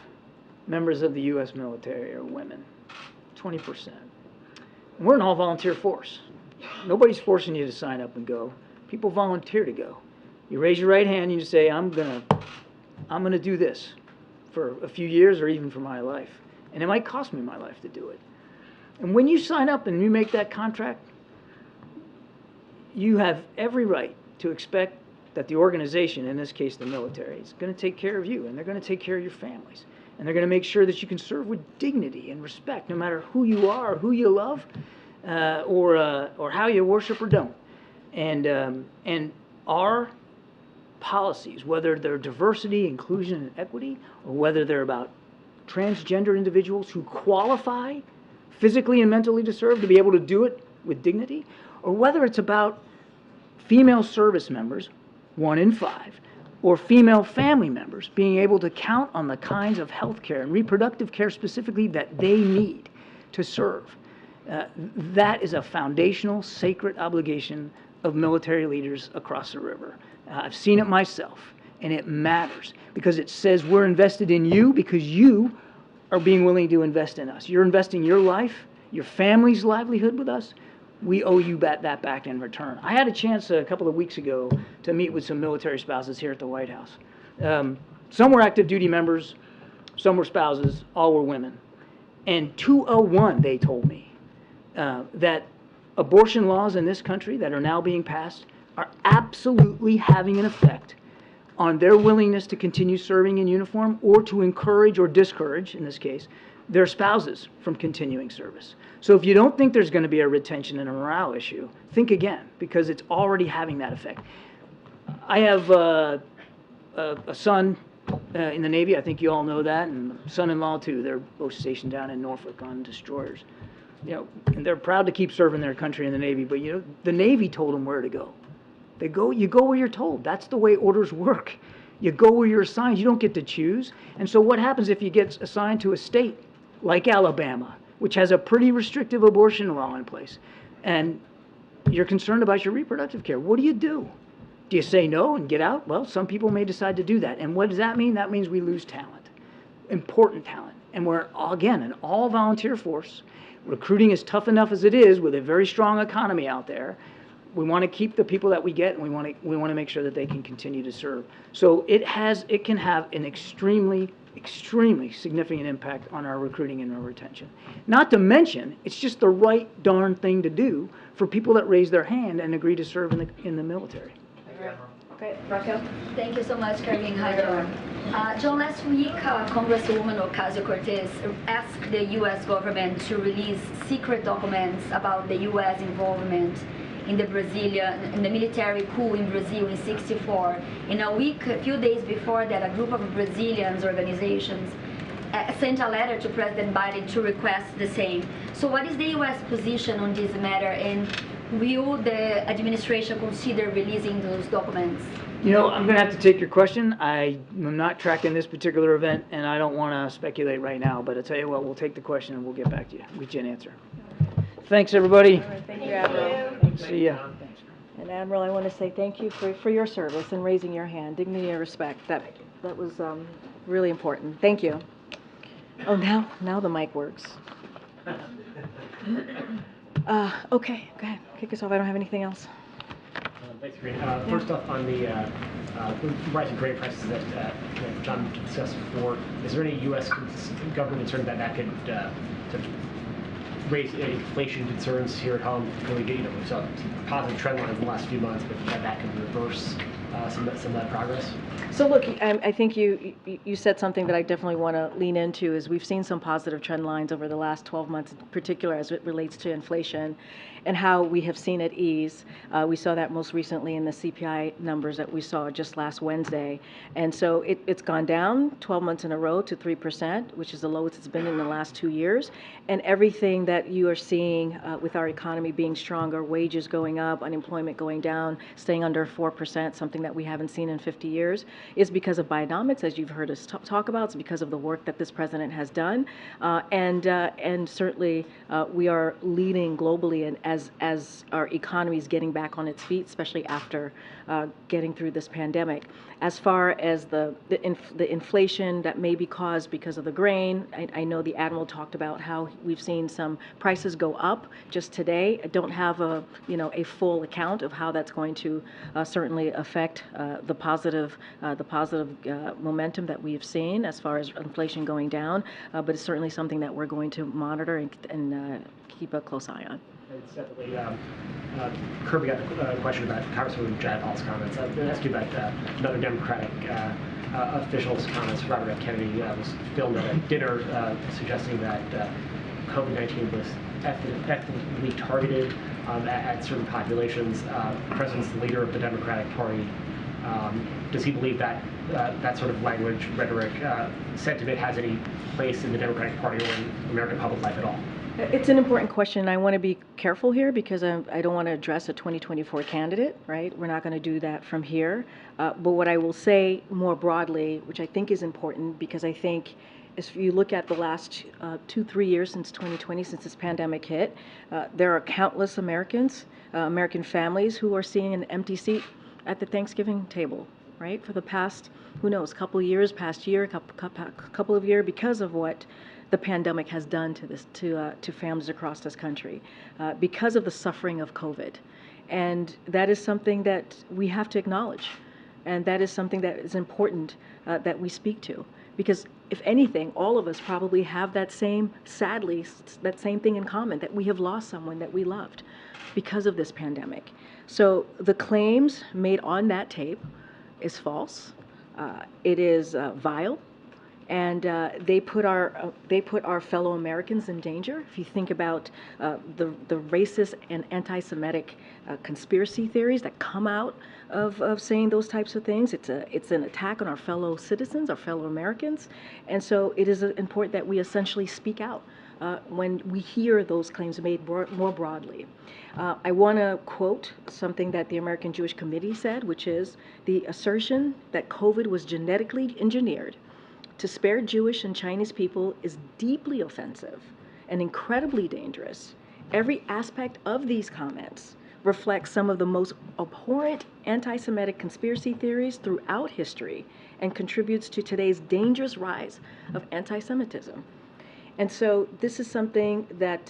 members of the U.S. military are women, 20%. We're an all-volunteer force. Nobody's forcing you to sign up and go. People volunteer to go. You raise your right hand and you say, I'm gonna do this for a few years or even for my life. And it might cost me my life to do it. And when you sign up and you make that contract, you have every right to expect that the organization, in this case the military, is going to take care of you, and they're going to take care of your families. And they're going to make sure that you can serve with dignity and respect, no matter who you are, who you love, or how you worship or don't. And our policies, whether they're diversity, inclusion, and equity, or whether they're about transgender individuals who qualify physically and mentally to serve, to be able to do it with dignity, or whether it's about female service members, 1 in 5, or female family members being able to count on the kinds of health care and reproductive care specifically that they need to serve. That is a foundational, sacred obligation of military leaders across the river. I've seen it myself, and it matters because it says we're invested in you because you are being willing to invest in us. You're investing your life, your family's livelihood with us. We owe you that back in return. I had a chance a couple of weeks ago to meet with some military spouses here at the White House. Some were active duty members, some were spouses, all were women. And 201, they told me, that abortion laws in this country that are now being passed are absolutely having an effect on their willingness to continue serving in uniform or to encourage or discourage, in this case, their spouses from continuing service. So if you don't think there's going to be a retention and a morale issue, think again, because it's already having that effect. I have a son in the Navy. I think you all know that, and son-in-law too. They're both stationed down in Norfolk on destroyers. You know, and they're proud to keep serving their country in the Navy, but you know, the Navy told them where to go. You go where you're told. That's the way orders work. You go where you're assigned. You don't get to choose. And so what happens if you get assigned to a state like Alabama, which has a pretty restrictive abortion law in place, and you're concerned about your reproductive care? What do? Do you say no and get out? Well, some people may decide to do that. And what does that mean? That means we lose talent, important talent. And we're, again, an all-volunteer force. Recruiting is tough enough as it is with a very strong economy out there. We want to keep the people that we get, and we want to make sure that they can continue to serve. So it can have an extremely significant impact on our recruiting and our retention. Not to mention, it's just the right darn thing to do for people that raise their hand and agree to serve in the military. Okay, Raquel. Thank you so much, Karine. Hi, John. John, last week, Congresswoman Ocasio-Cortez asked the U.S. government to release secret documents about the U.S. involvement in the military coup in Brazil in '64. In a few days before that, a group of Brazilians organizations sent a letter to President Biden to request the same. So what is the U.S. position on this matter, and will the administration consider releasing those documents? You know, I'm going to have to take your question. I am not tracking this particular event, and I don't want to speculate right now, but I'll tell you what, we'll take the question and we'll get back to you, get you an answer. Thanks, everybody. Thank you, Admiral. See ya. And Admiral, I want to say thank you for your service and raising your hand. Dignity and respect. That was really important. Thank you. Oh, now the mic works. Okay, go ahead. Kick us off. I don't have anything else. Thanks, Karine. First off, on the rising grain prices that John discussed before, is there any U.S. government concern that could sort of raise inflation concerns here at home? Really, we saw some positive trend lines in the last few months, but that could reverse some of that progress? So look, I think you said something that I definitely want to lean into is we've seen some positive trend lines over the last 12 months, in particular as it relates to inflation and how we have seen it ease. We saw that most recently in the CPI numbers that we saw just last Wednesday. And so it's gone down 12 months in a row to 3%, which is the lowest it's been in the last 2 years. And everything that you are seeing with our economy being stronger, wages going up, unemployment going down, staying under 4%, something that we haven't seen in 50 years, is because of Bidenomics, as you've heard us talk about. It's because of the work that this president has done. And certainly we are leading globally and as our economy is getting back on its feet, especially after getting through this pandemic. As far as the inflation that may be caused because of the grain, I know the Admiral talked about how we've seen some prices go up just today. I don't have a full account of how that's going to certainly affect the positive momentum that we've seen as far as inflation going down, but it's certainly something that we're going to monitor and keep a close eye on. And separately, Kirby got a question about Congresswoman Jayapal's comments. I'm going to ask you about another Democratic official's comments. Robert F. Kennedy was filmed at a dinner suggesting that COVID-19 was ethnically targeted at certain populations. The president's the leader of the Democratic Party. Does he believe that that sort of language, rhetoric, sentiment has any place in the Democratic Party or in American public life at all? It's an important question. I want to be careful here because I don't want to address a 2024 candidate, right? We're not going to do that from here. But what I will say more broadly, which I think is important, because I think if you look at the last 2-3 years since 2020, since this pandemic hit, there are countless Americans, American families who are seeing an empty seat at the Thanksgiving table, right? For the past, who knows, couple of years, past year, couple of years, because of what the pandemic has done to families across this country, because of the suffering of COVID. And that is something that we have to acknowledge. And that is something that is important that we speak to. Because if anything, all of us probably have that same, sadly, that same thing in common, that we have lost someone that we loved because of this pandemic. So the claims made on that tape is false. It is vile. And they put our fellow Americans in danger. If you think about the racist and anti-Semitic conspiracy theories that come out of saying those types of things, it's an attack on our fellow citizens, our fellow Americans, and so it is important that we essentially speak out when we hear those claims made more broadly. I want to quote something that the American Jewish Committee said, which is the assertion that COVID was genetically engineered to spare Jewish and Chinese people is deeply offensive and incredibly dangerous. Every aspect of these comments reflects some of the most abhorrent anti-Semitic conspiracy theories throughout history and contributes to today's dangerous rise of anti-Semitism. And so this is something that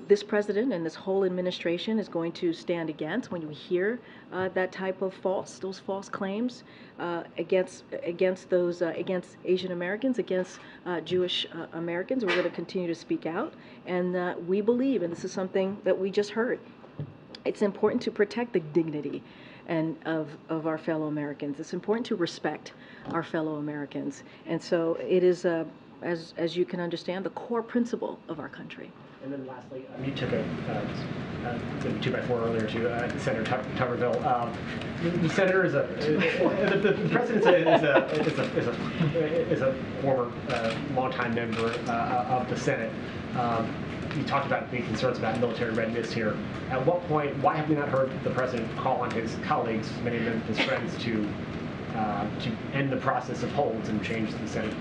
this president and this whole administration is going to stand against when we hear that type of those false claims against Asian Americans, against Jewish Americans. We're going to continue to speak out, and we believe, and this is something that we just heard, it's important to protect the dignity of our fellow Americans. It's important to respect our fellow Americans, and so it is as you can understand, the core principle of our country. And then lastly, you took a 2x4 earlier to Senator Tuberville. The senator is the president is a former longtime member of the Senate. You talked about the concerns about military readiness here. At what point, why have we not heard the president call on his colleagues, many of them his friends, to end the process of holds and change the Senate,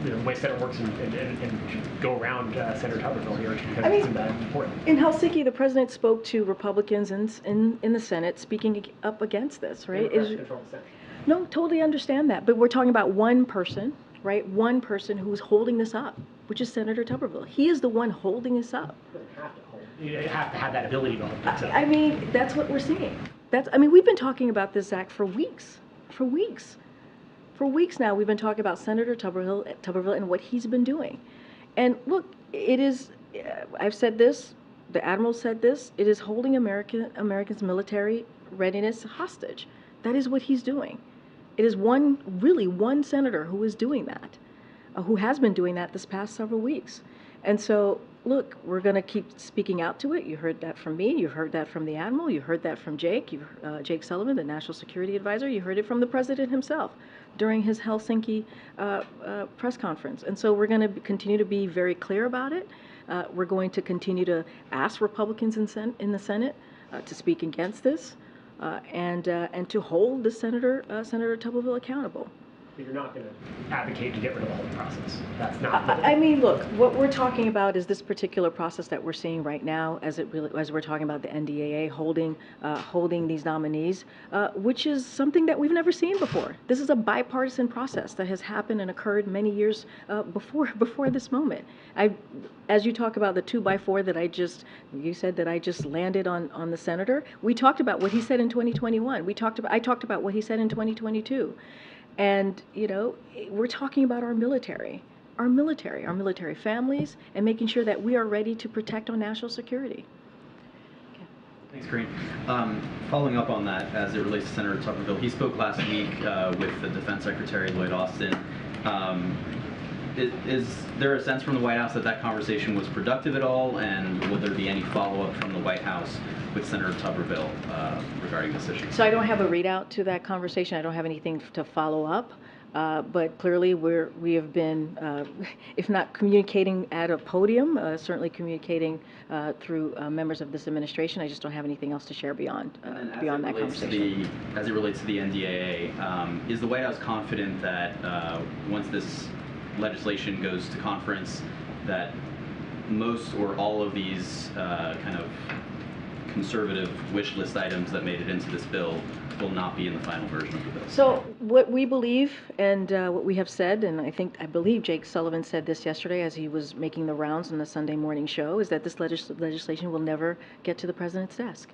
the way Senate works and go around Senator Tuberville here because it isn't that important? In Helsinki, the president spoke to Republicans in the Senate, speaking up against this, right? No, totally understand that. But we're talking about one person, right? One person who's holding this up, which is Senator Tuberville. He is the one holding this up. You have to have that ability to hold it up. I mean, that's what we're seeing. We've been talking about this, Zach, for weeks. For weeks now, we've been talking about Senator Tuberville and what he's been doing. And look, it is, I've said this, the Admiral said this, it is holding Americans' military readiness hostage. That is what he's doing. It is really one senator who is doing that, who has been doing that this past several weeks. And so, look, we're going to keep speaking out to it. You heard that from me. You heard that from the Admiral. You heard that from Jake. Jake Sullivan, the National Security Advisor. You heard it from the President himself during his Helsinki press conference. And so we're going to continue to be very clear about it. We're going to continue to ask Republicans in the Senate to speak against this and to hold the Senator Tuberville accountable. But you're not going to advocate to get rid of the whole process. That's not. I mean, look, what we're talking about is this particular process that we're seeing right now, as we're talking about the NDAA holding these nominees, which is something that we've never seen before. This is a bipartisan process that has happened and occurred many years before this moment. As you talk about the 2x4 that you said that I just landed on the senator, we talked about what he said in 2021. I talked about what he said in 2022. And, we're talking about our military families, and making sure that we are ready to protect our national security. Okay. Thanks, Karine. Following up on that, as it relates to Senator Tuberville, he spoke last week with the Defense Secretary, Lloyd Austin. Is there a sense from the White House that conversation was productive at all, and will there be any follow-up from the White House with Senator Tuberville regarding this issue? So I don't have a readout to that conversation. I don't have anything to follow up. But clearly we have been, if not communicating at a podium, certainly communicating through members of this administration. I just don't have anything else to share beyond that conversation. As it relates to the NDAA, is the White House confident that once this legislation goes to conference, that most or all of these kind of conservative wish list items that made it into this bill will not be in the final version of the bill? So what we believe and what we have said, and I believe Jake Sullivan said this yesterday as he was making the rounds on the Sunday morning show, is that this legislation will never get to the president's desk.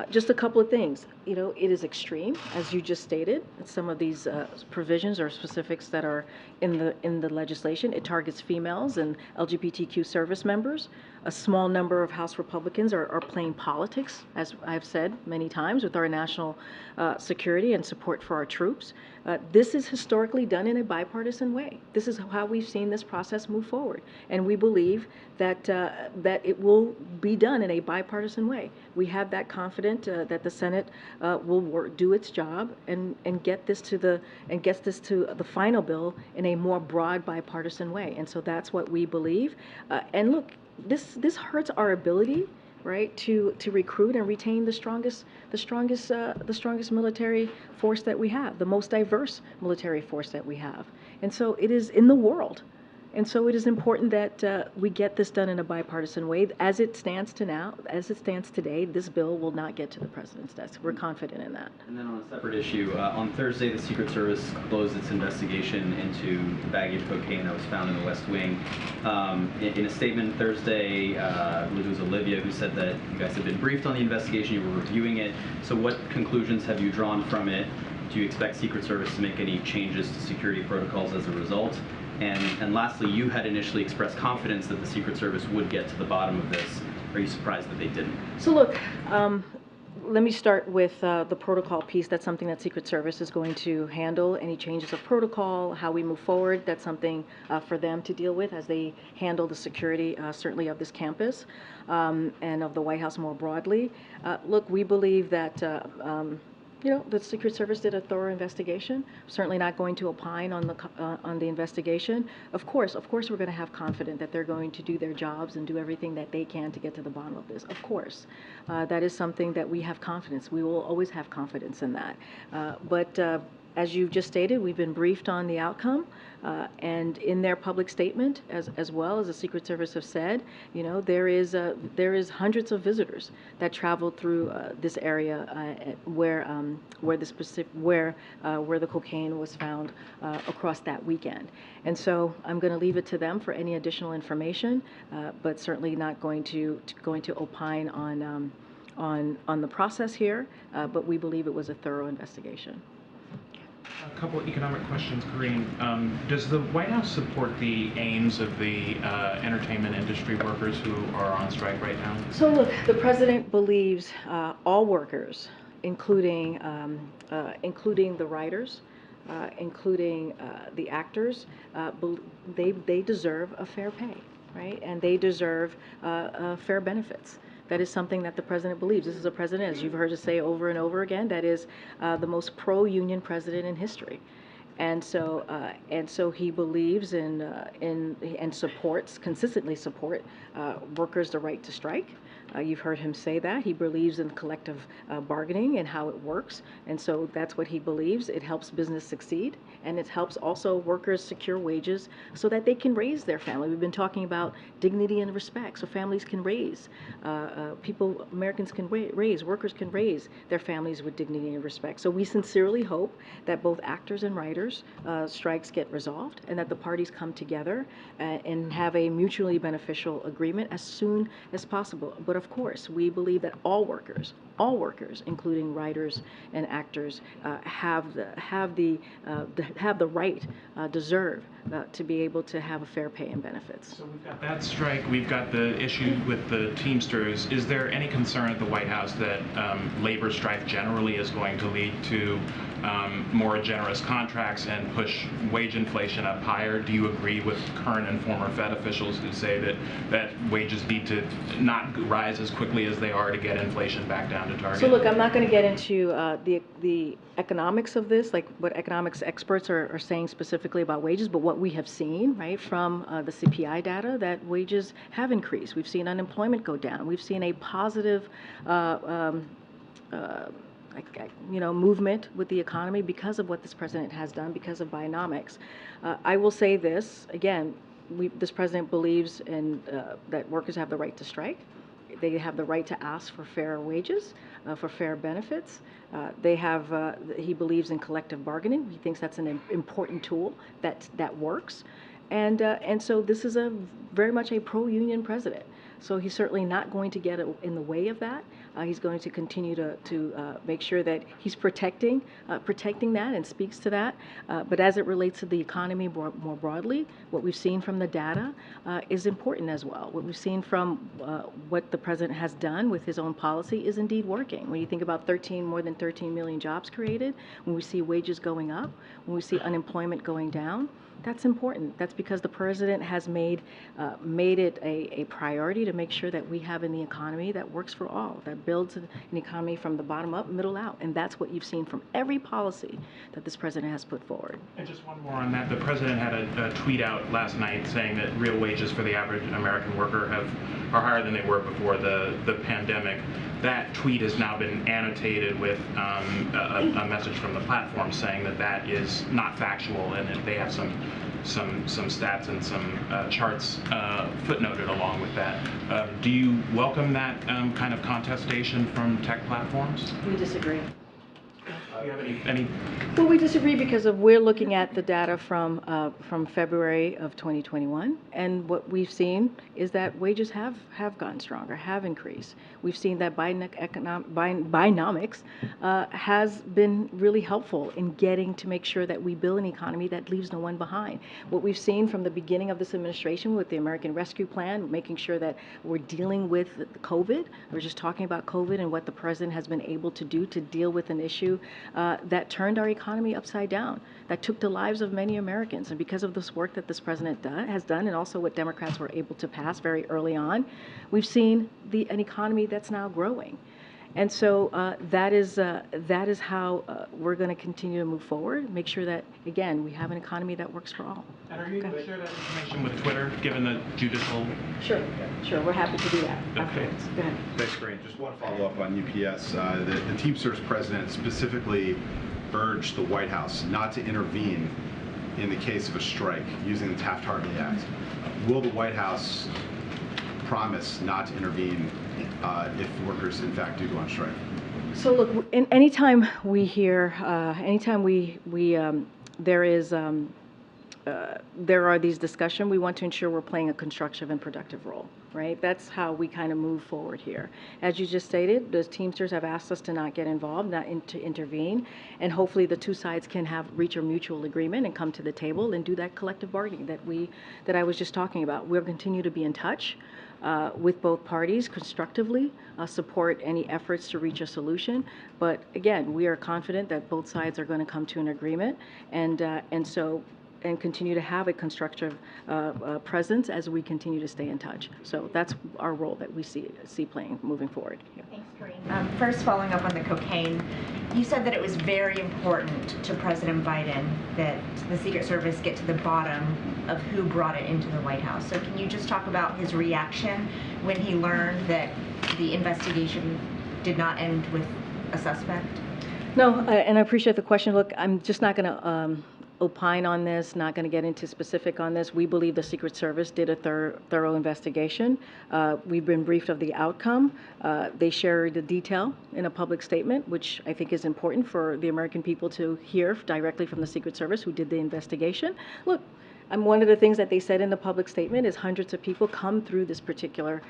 Just a couple of things. It is extreme, as you just stated. Some of these provisions or specifics that are in the legislation. It targets females and LGBTQ service members. A small number of House Republicans are playing politics, as I've said many times, with our national security and support for our troops. This is historically done in a bipartisan way. This is how we've seen this process move forward, and we believe that it will be done in a bipartisan way. We have that confidence that the Senate will do its job and get this to the final bill in a more broad bipartisan way. And so that's what we believe. And look, this hurts our ability, right, to recruit and retain the strongest military force that we have, the most diverse military force that we have. And so it is in the world. And so it is important that we get this done in a bipartisan way. As it stands today, this bill will not get to the president's desk. We're confident in that. And then on a separate issue, on Thursday, the Secret Service closed its investigation into the baggie of cocaine that was found in the West Wing. In a statement Thursday, I believe it was Olivia who said that you guys had been briefed on the investigation, you were reviewing it. So what conclusions have you drawn from it? Do you expect Secret Service to make any changes to security protocols as a result? And lastly, you had initially expressed confidence that the Secret Service would get to the bottom of this. Are you surprised that they didn't? So look, let me start with the protocol piece. That's something that Secret Service is going to handle. Any changes of protocol, how we move forward, that's something for them to deal with as they handle the security, certainly of this campus and of the White House more broadly. Look, we believe that the Secret Service did a thorough investigation. Certainly not going to opine on the investigation. Of course, we're going to have confidence that they're going to do their jobs and do everything that they can to get to the bottom of this. Of course, that is something that we have confidence. We will always have confidence in that. But as you've just stated, we've been briefed on the outcome, and in their public statement, as well as the Secret Service have said, there is hundreds of visitors that traveled through this area where the cocaine was found across that weekend. And so I'm going to leave it to them for any additional information, but certainly not going to opine on the process here. But we believe it was a thorough investigation. A couple of economic questions, Karine. Does the White House support the aims of the entertainment industry workers who are on strike right now? So look, the president believes all workers, including the writers, including the actors, they deserve a fair pay, right? And they deserve fair benefits. That is something that the president believes. This is a president, as you've heard us say over and over again, that is the most pro-union president in history. And so he believes in and consistently support workers' the right to strike. You've heard him say that. He believes in collective bargaining and how it works. And so that's what he believes. It helps business succeed, and it helps also workers secure wages so that they can raise their family. We've been talking about dignity and respect, so families can raise, Americans can raise, workers can raise their families with dignity and respect. So we sincerely hope that both actors and writers' strikes get resolved and that the parties come together and have a mutually beneficial agreement as soon as possible. But of course, we believe that all workers, including writers and actors, have the right, deserve to be able to have a fair pay and benefits. So we've got that strike, we've got the issue with the Teamsters. Is there any concern at the White House that labor strife generally is going to lead to more generous contracts and push wage inflation up higher? Do you agree with current and former Fed officials who say that wages need to not rise as quickly as they are to get inflation back down to target? So look, I'm not going to get into the economics of this, like what economics experts are saying specifically about wages, but what we have seen, right, from the CPI data, that wages have increased. We've seen unemployment go down. We've seen a positive movement with the economy because of what this president has done, because of Bionomics. I will say this, again, this president believes in that workers have the right to strike. They have the right to ask for fair wages, for fair benefits. He believes in collective bargaining. He thinks that's an important tool that works. And so this is very much a pro-union president. So he's certainly not going to get in the way of that. He's going to continue to make sure that he's protecting that and speaks to that. But as it relates to the economy more broadly, what we've seen from the data is important as well. What we've seen from what the president has done with his own policy is indeed working. When you think about more than 13 million jobs created, when we see wages going up, when we see unemployment going down, that's important. That's because the president has made it a priority to make sure that we have in the economy that works for all, that builds an economy from the bottom up, middle out. And that's what you've seen from every policy that this president has put forward. And just one more on that. The president had a tweet out last night saying that real wages for the average American worker are higher than they were before the pandemic. That tweet has now been annotated with a message from the platform saying that is not factual, and that they have some stats and some charts footnoted along with that. Do you welcome that kind of contestation from tech platforms? We disagree. Do you have any? Well, we disagree because we're looking at the data from February of 2021, and what we've seen is that wages have gotten stronger, have increased. We've seen that Bidenomics has been really helpful in getting to make sure that we build an economy that leaves no one behind. What we've seen from the beginning of this administration with the American Rescue Plan, making sure that we're dealing with COVID. We're just talking about COVID and what the president has been able to do to deal with an issue that turned our economy upside down, that took the lives of many Americans. And because of this work that this president has done, and also what Democrats were able to pass very early on, we've seen an economy that's now growing. And so that is how we're going to continue to move forward, make sure that, again, we have an economy that works for all. And are you able to share that information with Twitter, given the judicial? Sure, we're happy to do that afterwards. Go ahead. Thanks, Karine. Just one follow-up on UPS. The Teamsters president specifically urged the White House not to intervene in the case of a strike using the Taft-Hartley Act. Will the White House promise not to intervene if workers in fact do go on strike? So look, anytime we hear, there are these discussions, we want to ensure we're playing a constructive and productive role, right? That's how we kind of move forward here. As you just stated, the Teamsters have asked us to not get involved, to intervene, and hopefully the two sides can reach a mutual agreement and come to the table and do that collective bargaining that I was just talking about. We'll continue to be in touch with both parties constructively, support any efforts to reach a solution. But again, we are confident that both sides are going to come to an agreement, and continue to have a constructive presence as we continue to stay in touch. So that's our role that we see playing moving forward. Yeah. Thanks, Karine. First, following up on the cocaine, you said that it was very important to President Biden that the Secret Service get to the bottom of who brought it into the White House. So can you just talk about his reaction when he learned that the investigation did not end with a suspect? No, and I appreciate the question. Look, I'm just not going to opine on this, not going to get into specific on this. We believe the Secret Service did a thorough investigation. We've been briefed of the outcome. They shared the detail in a public statement, which I think is important for the American people to hear directly from the Secret Service who did the investigation. Look, one of the things that they said in the public statement is hundreds of people come through this particular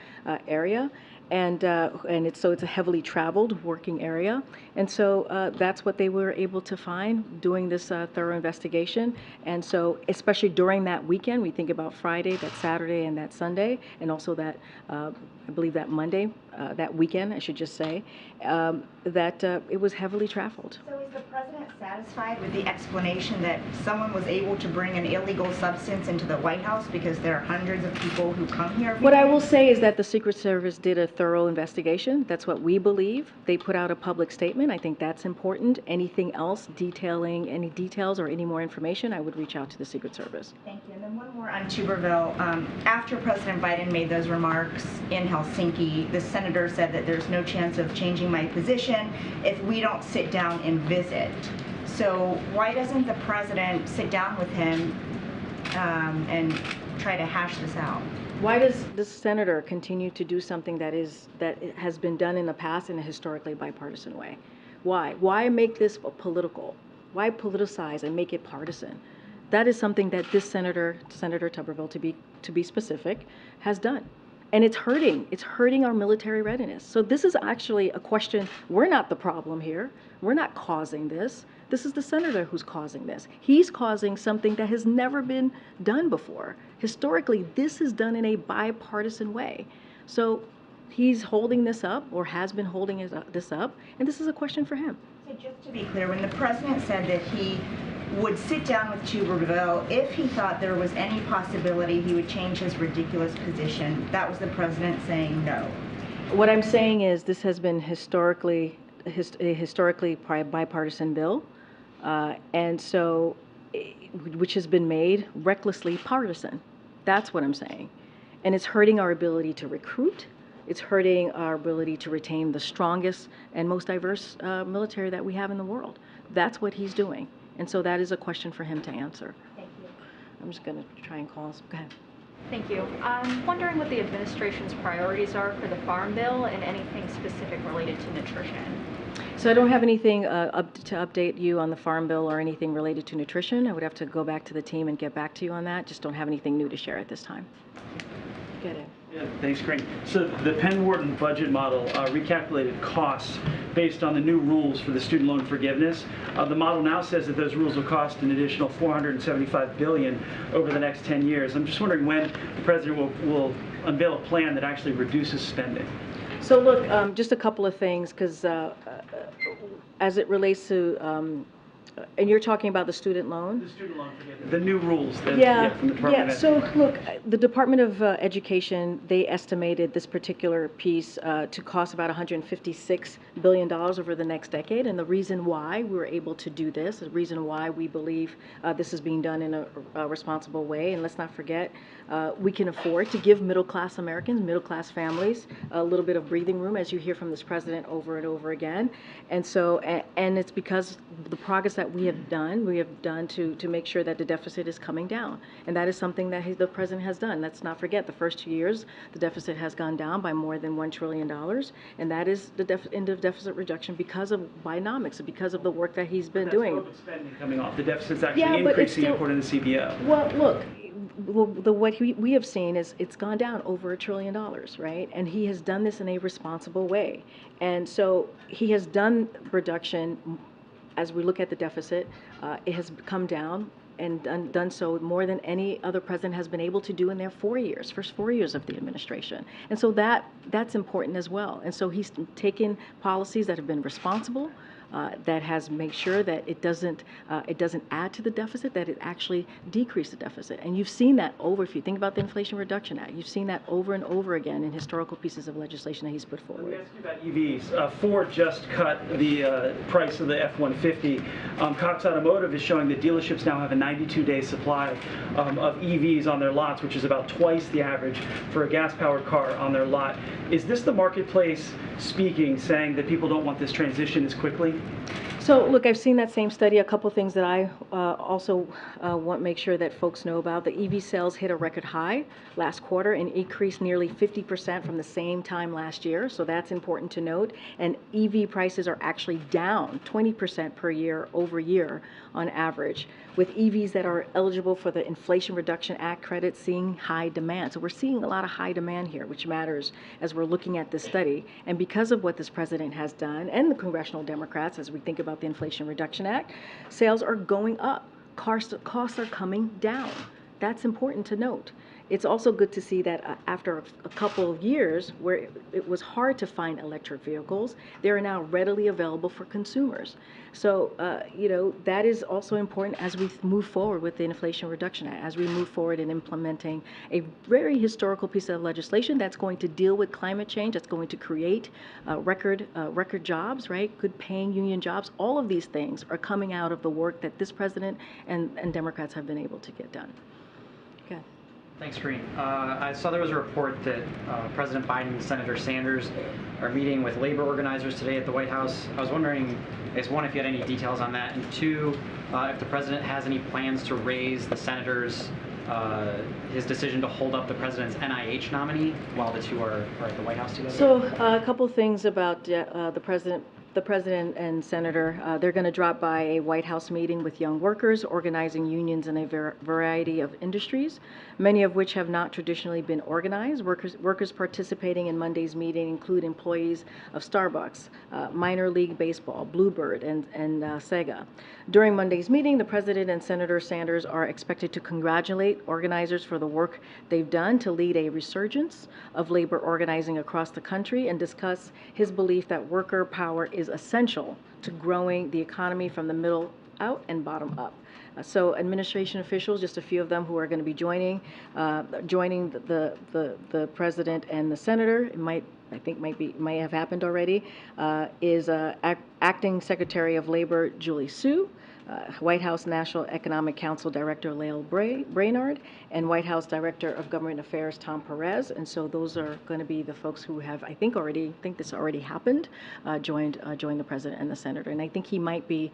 area, and it's a heavily traveled working area, and so that's what they were able to find doing this thorough investigation. And so, especially during that weekend, we think about Friday, that Saturday, and that Sunday, and also that I believe that Monday, that weekend, I should just say, that it was heavily traveled. So is the president satisfied with the explanation that someone was able to bring an illegal substance into the White House because there are hundreds of people who come here? What I will say is that the Secret Service did a thorough investigation. That's what we believe. They put out a public statement. I think that's important. Anything else detailing any details or any more information, I would reach out to the Secret Service. Thank you. And then one more on tuberville. After President Biden made those remarks in Helsinki, the senator said that there's no chance of changing my position if we don't sit down and visit. So why doesn't the president sit down with him and try to hash this out? Why does this senator continue to do something that has been done in the past in a historically bipartisan way? Why? Why make this political? Why politicize and make it partisan? That is something that this Senator Tuberville, to be specific, has done. And it's hurting our military readiness. So this is actually a question, we're not the problem here. We're not causing this. This is the senator who's causing this. He's causing something that has never been done before. Historically, this is done in a bipartisan way. So he's holding this up, or has been holding this up, and this is a question for him. So just to be clear, when the president said that he would sit down with Tuberville if he thought there was any possibility he would change his ridiculous position, that was the president saying no. What I'm saying is this has been a historically bipartisan bill, and so which has been made recklessly partisan. That's what I'm saying. And it's hurting our ability to recruit. It's hurting our ability to retain the strongest and most diverse military that we have in the world. That's what he's doing. And so that is a question for him to answer. Thank you. I'm just going to try and call us. Go ahead. Thank you. I'm wondering what the administration's priorities are for the Farm Bill and anything specific related to nutrition. So I don't have anything to update you on the Farm Bill or anything related to nutrition. I would have to go back to the team and get back to you on that. Just don't have anything new to share at this time. Get it. Yeah, thanks, Karine. So the Penn Wharton budget model recalculated costs based on the new rules for the student loan forgiveness. The model now says that those rules will cost an additional $475 billion over the next 10 years. I'm just wondering when the president will unveil a plan that actually reduces spending. So look, just a couple of things, because as it relates to, and you're talking about the student loan? The student loan forgiveness. The new rules from the Department of So look, the Department of Education, they estimated this particular piece to cost about $156 billion over the next decade. And the reason why we were able to do this, the reason why we believe this is being done in a responsible way, and let's not forget, we can afford to give middle-class Americans, middle-class families, a little bit of breathing room, as you hear from this president over and over again. And so, and it's because the progress that we have done to make sure that the deficit is coming down. And that is something that the president has done. Let's not forget, the first 2 years, the deficit has gone down by more than $1 trillion. And that is the end of deficit reduction because of Bidenomics, because of the work that he's been doing. COVID spending coming off. The deficit's actually increasing according to the CBO. Well, look, what we have seen is it's gone down over $1 trillion, right? And he has done this in a responsible way. And so he has done reduction. As we look at the deficit, it has come down and done so more than any other president has been able to do in their first 4 years of the administration. And so that's important as well. And so he's taken policies that have been responsible, that has made sure that it doesn't add to the deficit, that it actually decreases the deficit. And you've seen that if you think about the Inflation Reduction Act, you've seen that over and over again in historical pieces of legislation that he's put forward. Let me ask you about EVs. Ford just cut the price of the F-150. Cox Automotive is showing that dealerships now have a 92-day supply of EVs on their lots, which is about twice the average for a gas-powered car on their lot. Is this the marketplace speaking, saying that people don't want this transition as quickly? So look, I've seen that same study. A couple things that I also want to make sure that folks know about. The EV sales hit a record high last quarter and increased nearly 50% from the same time last year. So that's important to note. And EV prices are actually down 20% per year over year on average, with EVs that are eligible for the Inflation Reduction Act credits seeing high demand. So we're seeing a lot of high demand here, which matters as we're looking at this study. And because of what this president has done, and the congressional Democrats, as we think about the Inflation Reduction Act, sales are going up. Costs are coming down. That's important to note. It's also good to see that after a couple of years where it was hard to find electric vehicles, they are now readily available for consumers. So, that is also important as we move forward with the Inflation Reduction Act, as we move forward in implementing a very historical piece of legislation that's going to deal with climate change, that's going to create record jobs, right? Good paying union jobs. All of these things are coming out of the work that this president and Democrats have been able to get done. Okay. Thanks, Karine. I saw there was a report that President Biden and Senator Sanders are meeting with labor organizers today at the White House. I was wondering, I guess, one, if you had any details on that, and two, if the president has any plans to raise the senators' his decision to hold up the president's NIH nominee while the two are at the White House together. So a couple things about the president and senator. They're going to drop by a White House meeting with young workers, organizing unions in a variety of industries, many of which have not traditionally been organized. Workers participating in Monday's meeting include employees of Starbucks, minor league baseball, Bluebird, and Sega. During Monday's meeting, the president and Senator Sanders are expected to congratulate organizers for the work they've done to lead a resurgence of labor organizing across the country and discuss his belief that worker power is essential to growing the economy from the middle out and bottom up. So administration officials, just a few of them who are going to be joining the president and the senator, it might have happened already, is Acting Secretary of Labor Julie Su, White House National Economic Council Director Lael Brainard, and White House Director of Government Affairs Tom Perez. And so those are going to be the folks who have, I think this already happened, joined the president and the senator. And I think he might be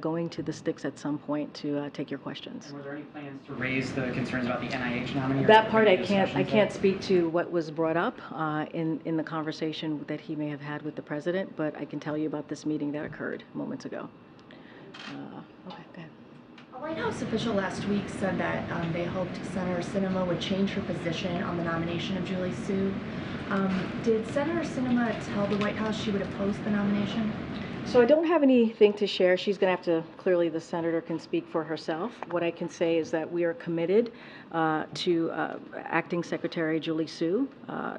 going to the sticks at some point to take your questions. And were there any plans to raise the concerns about the NIH nominee? That part I can't speak to what was brought up in the conversation that he may have had with the president, but I can tell you about this meeting that occurred moments ago. Okay, go ahead. A White House official last week said that they hoped Senator Sinema would change her position on the nomination of Julie Su. Did Senator Sinema tell the White House she would oppose the nomination? So I don't have anything to share. She's going to have to, clearly the senator can speak for herself. What I can say is that we are committed to Acting Secretary Julie Su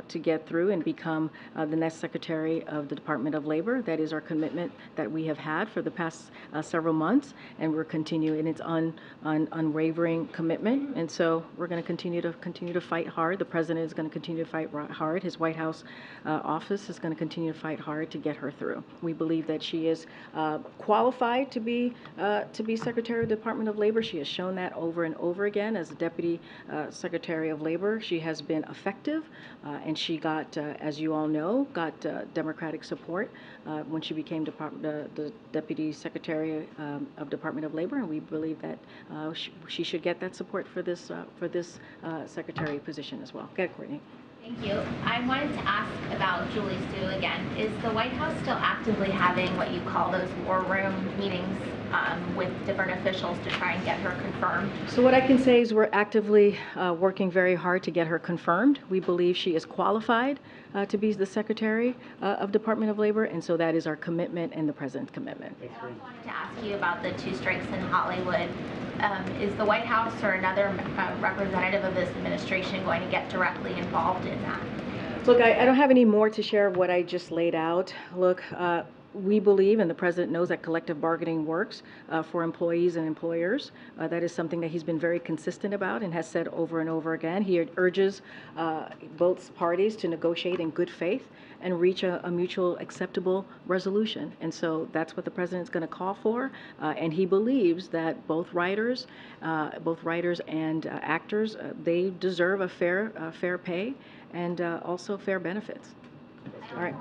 to get through and become the next Secretary of the Department of Labor. That is our commitment that we have had for the past several months, and we're continuing. It's unwavering commitment, and so we're going to continue to fight hard. The president is going to continue to fight hard. His White House office is going to continue to fight hard to get her through. We believe that she is qualified to be Secretary of the Department of Labor. She has shown that over and over again as a Deputy Secretary of Labor. She has been effective, and she got, as you all know, got Democratic support when she became the Deputy Secretary of Department of Labor, and we believe that she should get that support for this secretary position as well. Go ahead, Courtney. Thank you. I wanted to ask about Julie Su again. Is the White House still actively having what you call those war room meetings with different officials to try and get her confirmed? So what I can say is we're actively working very hard to get her confirmed. We believe she is qualified to be the Secretary of Department of Labor, and so that is our commitment and the President's commitment. I also wanted to ask you about the two strikes in Hollywood. Is the White House or another representative of this administration going to get directly involved in that? Look, I don't have any more to share of what I just laid out. Look, we believe, and the President knows, that collective bargaining works for employees and employers. That is something that he's been very consistent about and has said over and over again. He urges both parties to negotiate in good faith and reach a mutual acceptable resolution. And so that's what the President's going to call for. And he believes that both writers and actors, they deserve a fair pay and also fair benefits. All right.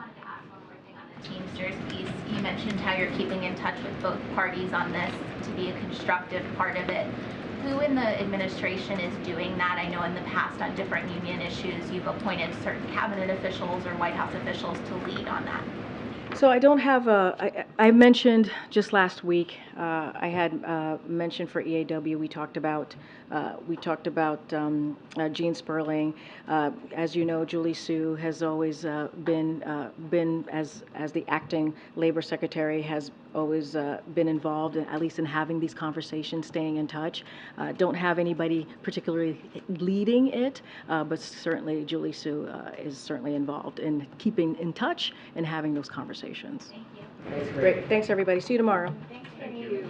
Teamsters piece. You mentioned how you're keeping in touch with both parties on this to be a constructive part of it. Who in the administration is doing that? I know in the past on different union issues you've appointed certain cabinet officials or White House officials to lead on that. So I don't have I mentioned just last week, I had mentioned for EAW, we talked about Gene Sperling. As you know, Julie Su has always been as the acting labor secretary, has always been involved at least in having these conversations, staying in touch. Don't have anybody particularly leading it, but certainly Julie Su is certainly involved in keeping in touch and having those conversations. Thank you. Great. Thanks, everybody. See you tomorrow. Thank you.